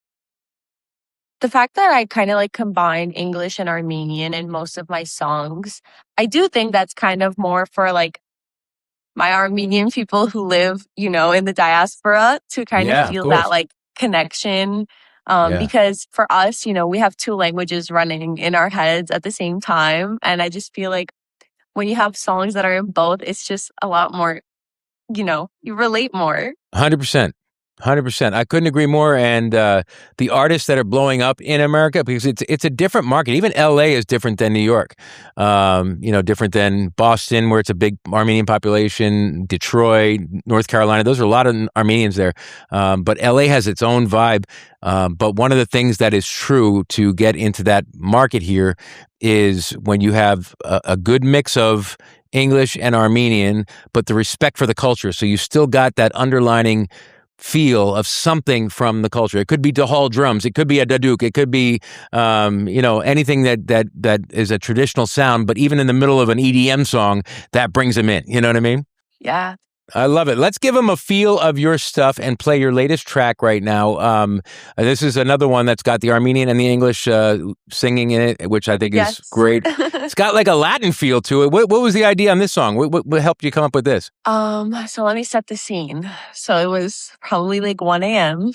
the fact that I kind of like combine English and Armenian in most of my songs, I do think that's kind of more for like my Armenian people who live, in the diaspora to kind of feel that like connection. Because for us, we have two languages running in our heads at the same time. And I just feel like when you have songs that are in both, it's just a lot more, you relate more. 100%. 100%. I couldn't agree more. And the artists that are blowing up in America, because it's a different market. Even LA is different than New York. Different than Boston, where it's a big Armenian population. Detroit, North Carolina, those are a lot of Armenians there. But LA has its own vibe. But one of the things that is true to get into that market here is when you have a good mix of English and Armenian, but the respect for the culture. So you still got that underlining feel of something from the culture. It could be Dahal drums. It could be a daduk. It could be, anything that is a traditional sound. But even in the middle of an EDM song, that brings them in. You know what I mean? Yeah. I love it. Let's give them a feel of your stuff and play your latest track right now. This is another one that's got the Armenian and the English singing in it, which I think is great. It's got like a Latin feel to it. What was the idea on this song? What helped you come up with this? So let me set the scene. So it was probably like 1 a.m.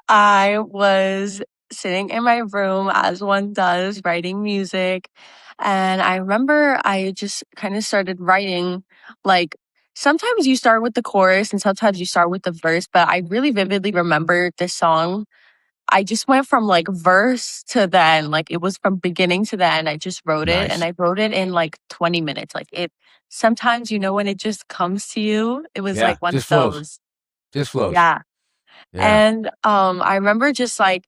I was sitting in my room as one does, writing music. And I remember I just kind of started writing like sometimes you start with the chorus and sometimes you start with the verse, but I really vividly remember this song. I just went from like verse to the end. Like it was from beginning to the end. I just wrote it and I wrote it in like 20 minutes. Like it, sometimes, when it just comes to you, it was like one of those. Just flows. Yeah. And I remember just like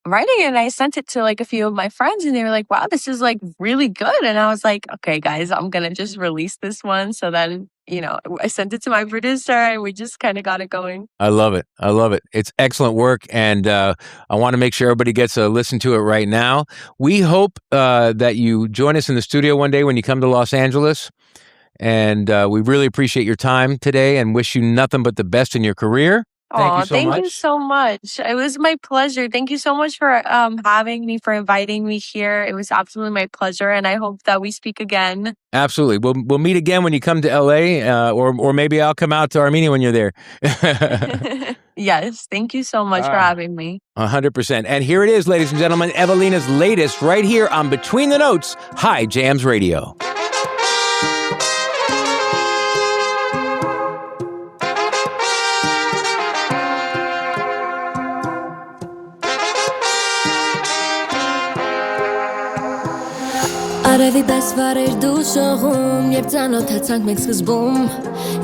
writing it and I sent it to like a few of my friends and they were like, wow, this is like really good. And I was like, okay, guys, I'm going to just release this one. So then, I sent it to my producer and we just kind of got it going. I love it. It's excellent work. And I want to make sure everybody gets a listen to it right now. We hope that you join us in the studio one day when you come to Los Angeles. And we really appreciate your time today and wish you nothing but the best in your career. Thank you so much. It was my pleasure. Thank you so much for having me, for inviting me here. It was absolutely my pleasure, and I hope that we speak again. Absolutely. We'll meet again when you come to LA, or maybe I'll come out to Armenia when you're there. Yes. Thank you so much for having me. 100%. And here it is, ladies and gentlemen, Evelina's latest right here on Between the Notes, High Jams Radio. Արևի պես վարեր դու շողում, երբ ծանոթացանք մենք սկզբում,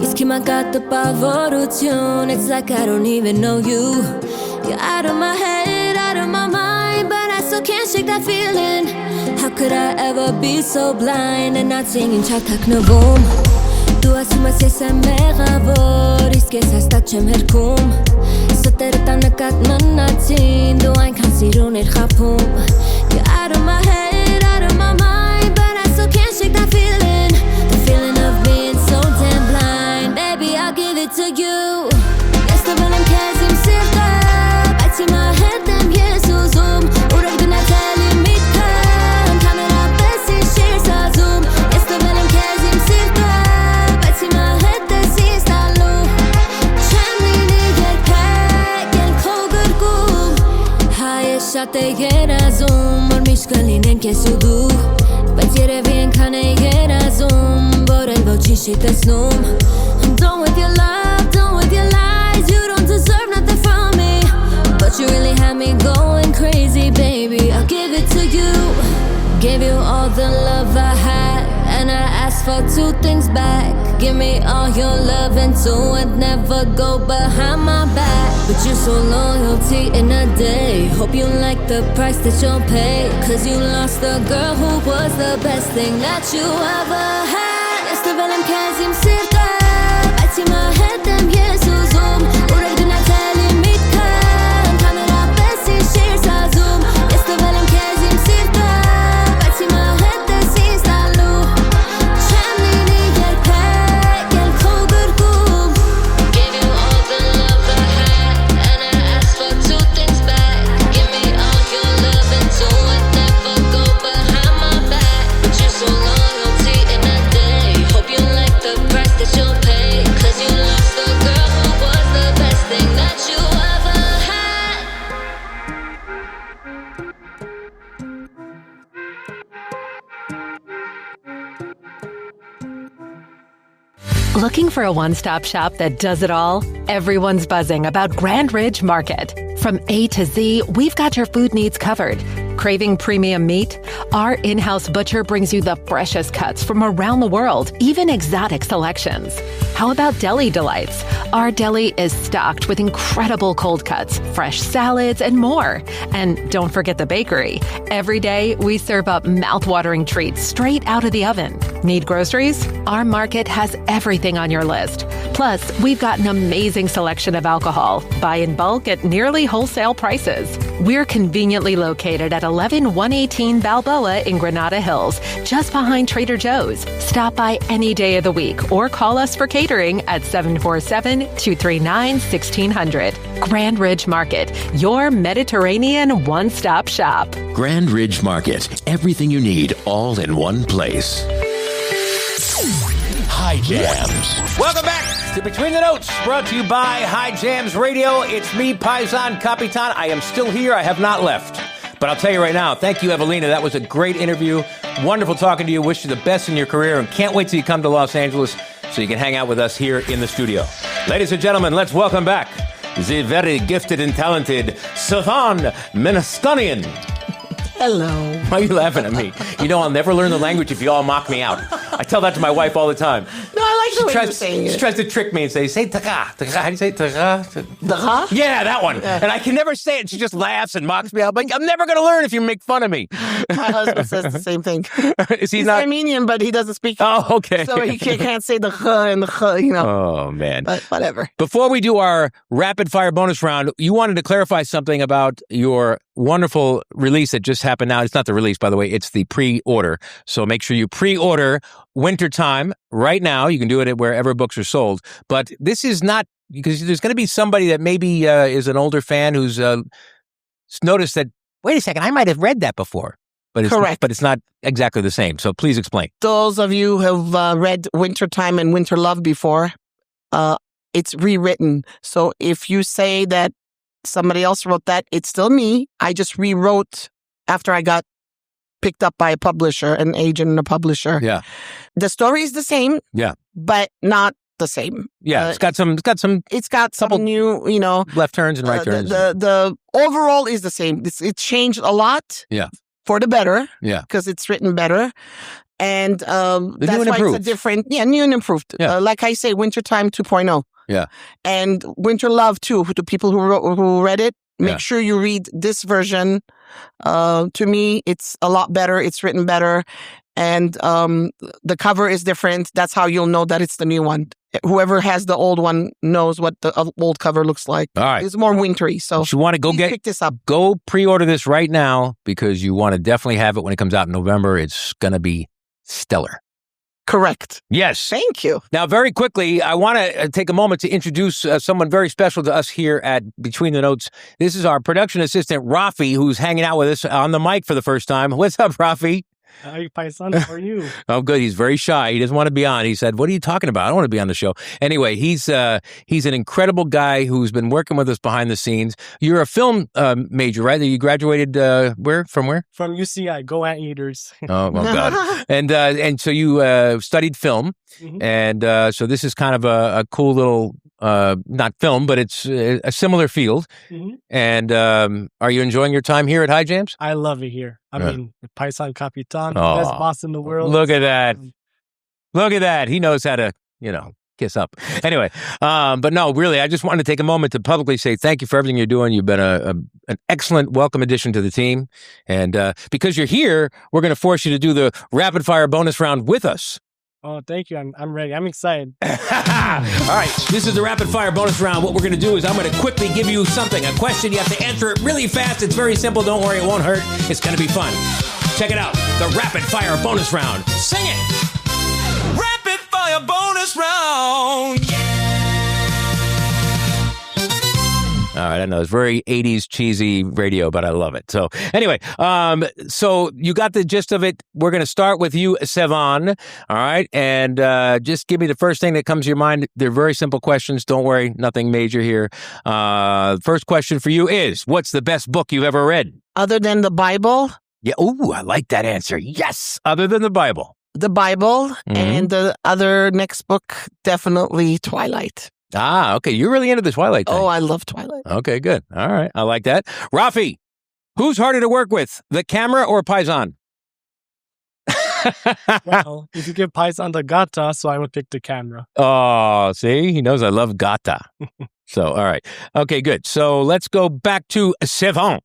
իսկ հիմա կա տպավորություն, it's like I don't even know you. You're out of my head, out of my mind, but I still can't shake that feeling. How could I ever be so blind and not seeing չար թաքնվում? Դու ասում ես ես եմ մեղավոր, իսկ ես հաստատ չեմ հերքում. Ստերը տան նկատ մնացին, դու այնքան սիրուն էր խաբում. You're out of my head, out of my mind, can't shake that feeling, the feeling of being so damn blind. Baby, I'll give it to you. Yes, the villain cares him sirta, բայց հիմա հետ եմ ես ուզում, ուրեք գնացել իմ միտքը, ընդհանուր ապես ինձ շիր սազում. Yes, the villain cares him sirta, բայց հիմա հետ ես ինձ տալու, չեմ լինի երբեք էլ քո գրկում. Հայ շատ է երազում, որ միշտ կլինենք ես ու դու, բայց երևի ենքան է երազում, որ էլ ոչինչ չի տեսնում. I'm done with your love, done with your lies, you don't deserve nothing from me, but you really had me going crazy, baby, I'll give it to you. Gave you all the love I had, and I asked for two things back. Give me all your love and two and never go behind my back. But you're so loyalty in a day. Hope you like the price that you'll pay, cause you lost the girl who was the best thing that you ever had. Yes, the villain cares him sirta, բայց հիմա հետ եմ ես ուզում, ուրեք գնացել իմ միտքը, ընդհանուր ապես ինձ շիր սազում. Yes, the villain cares him sirta, բայց հիմա հետ ես ինձ տալու, չեմ լինի երբեք էլ քո գրկում. Gave you all the love I had, and I asked for two things back. Give me all your love and two and never go behind my back. But you're so loyalty in a day. Hope you like the price that you'll pay, cause you lost the girl who was the best thing that you ever had. Looking for a one-stop shop that does it all? Everyone's buzzing about Grand Ridge Market. From A to Z, we've got your food needs covered. Craving premium meat? Our in-house butcher brings you the freshest cuts from around the world, even exotic selections. How about deli delights? Our deli is stocked with incredible cold cuts, fresh salads, and more. And don't forget the bakery. Every day, we serve up mouth-watering treats straight out of the oven. Need groceries? Our market has everything on your list. Plus, we've got an amazing selection of alcohol. Buy in bulk at nearly wholesale prices. We're conveniently located at 11118 Balboa in Granada Hills, just behind Trader Joe's. Stop by any day of the week or call us for catering at 747-239-1600. Grand Ridge Market, your Mediterranean one-stop shop. Grand Ridge Market, everything you need all in one place. High Jams. Welcome back to Between the Notes, brought to you by High Jams Radio. It's me, Paisan Kapitan. I am still here. I have not left. But I'll tell you right now, thank you, Evelina. That was a great interview. Wonderful talking to you. Wish you the best in your career and can't wait till you come to Los Angeles so you can hang out with us here in the studio. Ladies and gentlemen, let's welcome back the very gifted and talented Sevan Minaskanian. Hello. Why are you laughing at me? You know, I'll never learn the language if you all mock me out. I tell that to my wife all the time. No, I like the way you're saying it. She tries to trick me and say taka. Taka. How do you say taka? Taka? Yeah, that one. Yeah. And I can never say it. She just laughs and mocks me out. Like, I'm never going to learn if you make fun of me. My husband says the same thing. He's not Armenian, but he doesn't speak. Oh, okay. So he can't say the ch and the ch, you know. Oh, man. But whatever. Before we do our rapid fire bonus round, you wanted to clarify something about your wonderful release that just happened now. It's not the release, by the way. It's the pre-order. So make sure you pre-order Wintertime right now. You can do it at wherever books are sold. But this is not, because there's going to be somebody that maybe is an older fan who's noticed that, wait a second, I might have read that before. But it's, correct. But it's not exactly the same. So please explain. Those of you who have read Wintertime and Winter Love before, it's rewritten. So if you say that somebody else wrote that, it's still me. I just rewrote after I got picked up by a publisher, an agent and a publisher. Yeah. The story is the same. Yeah. But not the same. Yeah. It's got some new, you know, left turns and right turns. The overall is the same. It's changed a lot. Yeah. For the better. Yeah. Because it's written better. And that's why improved. it's a different, new and improved. Yeah. Like I say, Wintertime 2.0. Yeah. And Winter Love too, the people who read it, make sure you read this version. To me, it's a lot better. It's written better. And the cover is different. That's how you'll know that it's the new one. Whoever has the old one knows what the old cover looks like. All right. It's more wintry. So if you want to pick this up. Go pre-order this right now because you want to definitely have it when it comes out in November. It's going to be stellar. Correct. Yes. Thank you. Now, very quickly, I want to take a moment to introduce someone very special to us here at Between the Notes. This is our production assistant, Rafi, who's hanging out with us on the mic for the first time. What's up, Rafi? Hi, Paisan. How are you? Oh, good. He's very shy. He doesn't want to be on. He said, what are you talking about? I don't want to be on the show. Anyway, he's an incredible guy who's been working with us behind the scenes. You're a film major, right? You graduated where? From where? From UCI, Go Anteaters. Oh, well, God. And so you studied film. Mm-hmm. And so this is kind of a cool little, not film, but it's a similar field. Mm-hmm. And are you enjoying your time here at High Jams? I love it here. I mean, Paisan Kapitan, Oh, best boss in the world. Look at that. Look at that. He knows how to, kiss up. Anyway, but no, really, I just wanted to take a moment to publicly say thank you for everything you're doing. You've been an excellent welcome addition to the team. And because you're here, we're going to force you to do the rapid fire bonus round with us. Oh, thank you. I'm ready. I'm excited. All right. This is the rapid fire bonus round. What we're going to do is I'm going to quickly give you something, a question. You have to answer it really fast. It's very simple. Don't worry. It won't hurt. It's going to be fun. Check it out. The rapid fire bonus round. Sing it. Rapid fire bonus round. All right, I know it's very 80s cheesy radio, but I love it. So anyway, so you got the gist of it. We're going to start with you, Sevan. All right, and just give me the first thing that comes to your mind. They're very simple questions. Don't worry, nothing major here. First question for you is, what's the best book you've ever read? Other than the Bible? Yeah. Ooh, I like that answer. Yes. Other than the Bible. The Bible, and the other next book, definitely Twilight. Ah, okay. You're really into the Twilight thing. Oh, I love Twilight. Okay, good. All right. I like that. Rafi, who's harder to work with, the camera or Paisan? Well, if you give Paisan the gata, so I would pick the camera. Oh, see? He knows I love gata. So, all right. Okay, good. So let's go back to Sevan.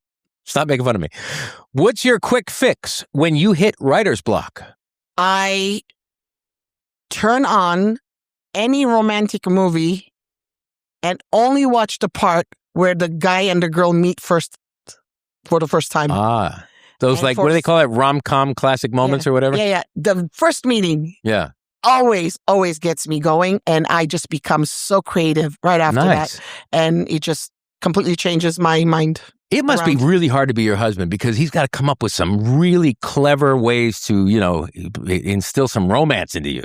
Stop making fun of me. What's your quick fix when you hit writer's block? I turn on any romantic movie and only watch the part where the guy and the girl meet first for the first time. Ah, those And what do they call it? Rom-com classic moments or whatever? Yeah. The first meeting Yeah. always gets me going, and I just become so creative right after Nice. that. And it just completely changes my mind. It must be really hard to be your husband because he's got to come up with some really clever ways to, instill some romance into you,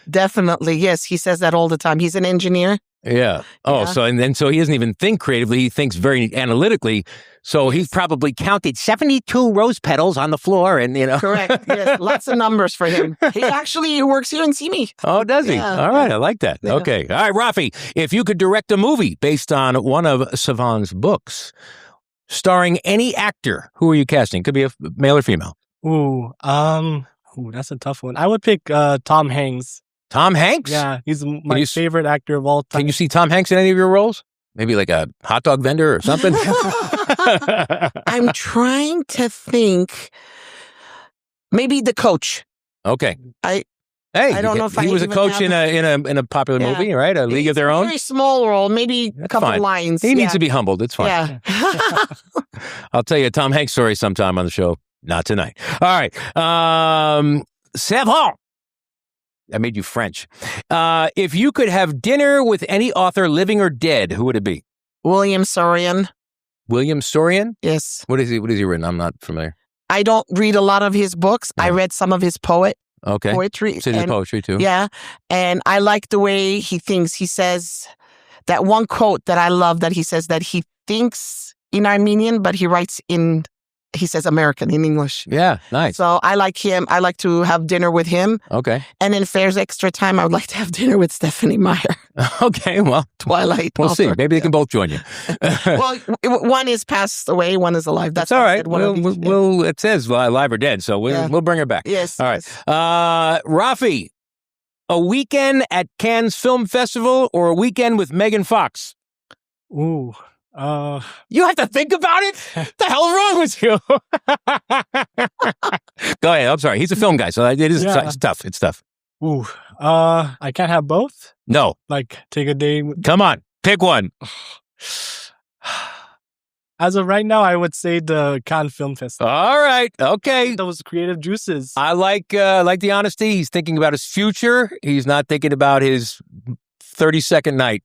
Definitely, yes. He says that all the time. He's an engineer. Yeah. Oh, so so he doesn't even think creatively. He thinks very analytically. So he's probably counted 72 rose petals on the floor and, Correct. Yes. Lots of numbers for him. He actually works here in Simi. Oh, does he? Yeah. All right. I like that. Yeah. Okay. All right, Rafi, if you could direct a movie based on one of Sevan's books, starring any actor, who are you casting? Could be a male or female. Ooh, that's a tough one. I would pick Tom Hanks. Tom Hanks? Yeah, he's my favorite actor of all time. Can you see Tom Hanks in any of your roles? Maybe like a hot dog vendor or something? I'm trying to think. Maybe the coach. Okay. I don't know if he was a coach in a popular movie, right? A League of Their Own. Very small role, maybe a couple fine. lines. He needs to be humbled. It's fine. Yeah. I'll tell you a Tom Hanks story sometime on the show. Not tonight. All right. Sevan. I made you French. If you could have dinner with any author, living or dead, who would it be? William Sorian. William Sorian? Yes. What is he written? I'm not familiar. I don't read a lot of his books. I read some of his poetry. So his poetry too. Yeah. And I like the way he thinks. He says that one quote that I love that he says that he thinks in Armenian, but he writes he says American in English. Yeah, nice. So I like him. I like to have dinner with him. Okay. And in Fair's Extra Time, I would like to have dinner with Stephanie Meyer. Okay, well. Twilight. We'll see. Maybe they can both join you. Well, one is passed away, one is alive. That's all right. It says live or dead, so we'll bring her back. Yes. All right. Rafi, a weekend at Cannes Film Festival or a weekend with Megan Fox? Ooh. You have to think about it? What the hell is wrong with you? Go ahead. I'm sorry. He's a film guy, so it's tough. It's tough. Ooh. I can't have both? No. Like, take a day. Come on. Pick one. As of right now, I would say the Cannes Film Festival. All right. Okay. Those creative juices. I like the honesty. He's thinking about his future. He's not thinking about his 30-second night.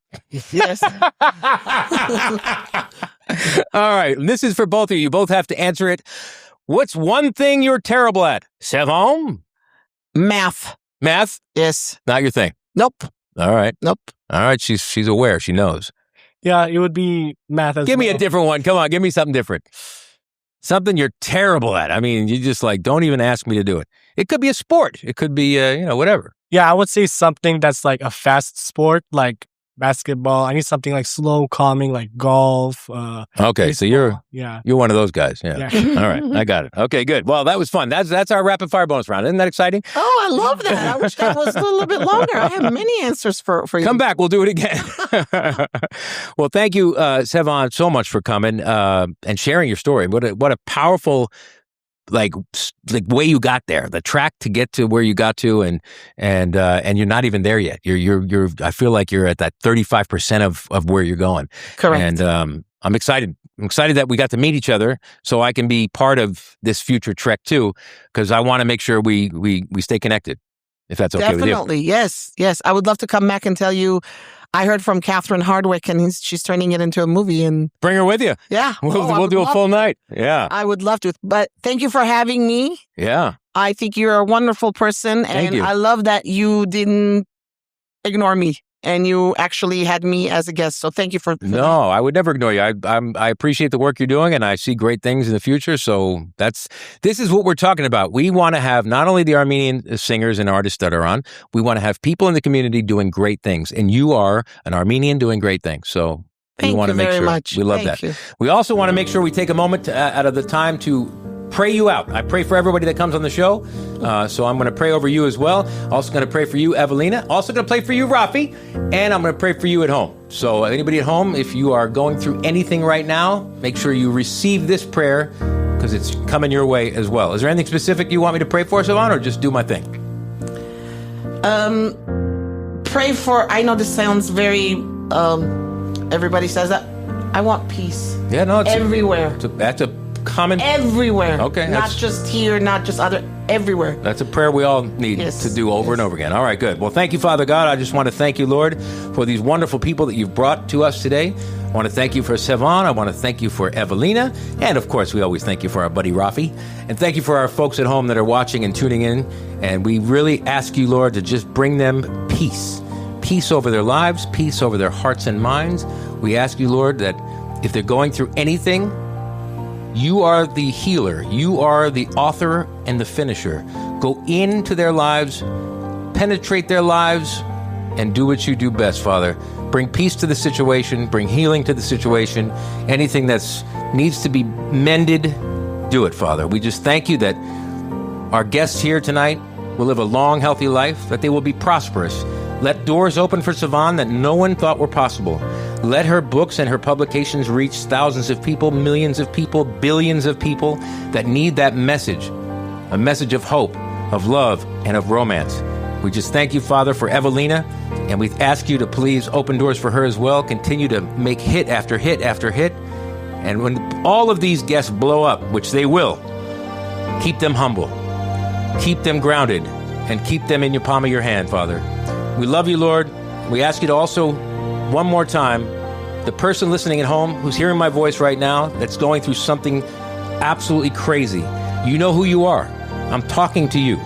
Yes. All right. This is for both of you. You both have to answer it. What's one thing you're terrible at? Sevan? Math. Math? Yes. Not your thing? Nope. All right. Nope. All right. She's aware. She knows. Yeah, it would be math as well. Give me a different one. Come on. Give me something different. Something you're terrible at. I mean, you just don't even ask me to do it. It could be a sport. It could be, whatever. Yeah, I would say something that's like a fast sport, like basketball. I need something like slow, calming, like golf. Okay, baseball. so you're one of those guys. Yeah. All right, I got it. Okay, good. Well, that was fun. That's our rapid fire bonus round. Isn't that exciting? Oh, I love that. I wish that was a little bit longer. I have many answers for you. Come back. We'll do it again. Well, thank you, Sevan, so much for coming and sharing your story. What a powerful like way you got there, the track to get to where you got to, and you're not even there yet. You're I feel like you're at that 35% of where you're going. Correct. And I'm excited. I'm excited that we got to meet each other, so I can be part of this future trek too, because I want to make sure we stay connected. If that's okay with you. Definitely, yes. I would love to come back and tell you. I heard from Catherine Hardwick, and she's turning it into a movie. And bring her with you. Yeah, we'll do a full night. Yeah, I would love to. But thank you for having me. Yeah, I think you're a wonderful person, and I love that you didn't ignore me. And you actually had me as a guest, so thank you for that. No, I would never ignore you. I appreciate the work you're doing, and I see great things in the future. So this is what we're talking about. We want to have not only the Armenian singers and artists that are on, we want to have people in the community doing great things. And you are an Armenian doing great things. So we want to make sure we love that. We also want to make sure we take a moment out of the time to pray you out. I pray for everybody that comes on the show. So I'm going to pray over you as well. Also going to pray for you, Evelina. Also going to pray for you, Rafi. And I'm going to pray for you at home. So anybody at home, if you are going through anything right now, make sure you receive this prayer because it's coming your way as well. Is there anything specific you want me to pray for, Sevan, or just do my thing? Pray for, I know this sounds very, everybody says that. I want peace. Yeah, no, it's everywhere. That's a common everywhere. Okay, not just here, not just everywhere. That's a prayer we all need to do over and over again. All right, good. Well, thank you, Father God. I just want to thank you, Lord, for these wonderful people that you've brought to us today. I want to thank you for Sevan. I want to thank you for Evelina. And of course, we always thank you for our buddy Rafi. And thank you for our folks at home that are watching and tuning in. And we really ask you, Lord, to just bring them peace peace over their lives, peace over their hearts and minds. We ask you, Lord, that if they're going through anything, you are the healer. You are the author and the finisher. Go into their lives, penetrate their lives, and do what you do best, Father. Bring peace to the situation, bring healing to the situation. Anything that needs to be mended, do it, Father. We just thank you that our guests here tonight will live a long, healthy life, that they will be prosperous. Let doors open for Sevan that no one thought were possible. Let her books and her publications reach thousands of people, millions of people, billions of people that need that message, a message of hope, of love, and of romance. We just thank you, Father, for Evelina, and we ask you to please open doors for her as well. Continue to make hit after hit after hit. And when all of these guests blow up, which they will, keep them humble, keep them grounded, and keep them in your palm of your hand, Father. We love you, Lord. We ask you to also, one more time, the person listening at home who's hearing my voice right now that's going through something absolutely crazy, you know who you are. I'm talking to you.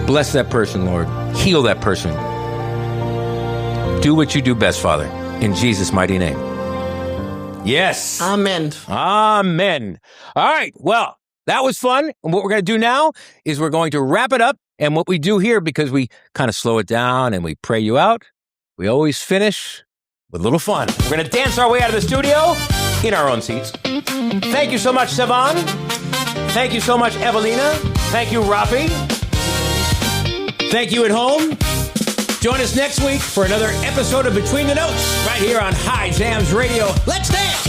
Bless that person, Lord. Heal that person. Do what you do best, Father. In Jesus' mighty name. Yes. Amen. Amen. All right. Well, that was fun. And what we're going to do now is we're going to wrap it up. And what we do here, because we kind of slow it down and we pray you out, we always finish with a little fun. We're going to dance our way out of the studio in our own seats. Thank you so much, Sevan. Thank you so much, Evelina. Thank you, Rafi. Thank you at home. Join us next week for another episode of Between the Notes right here on High Jams Radio. Let's dance!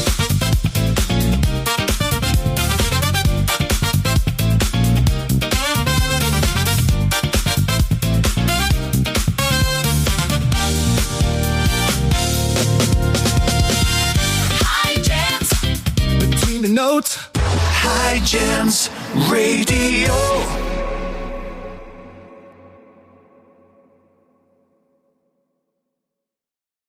Between the Notes, High Jams Radio.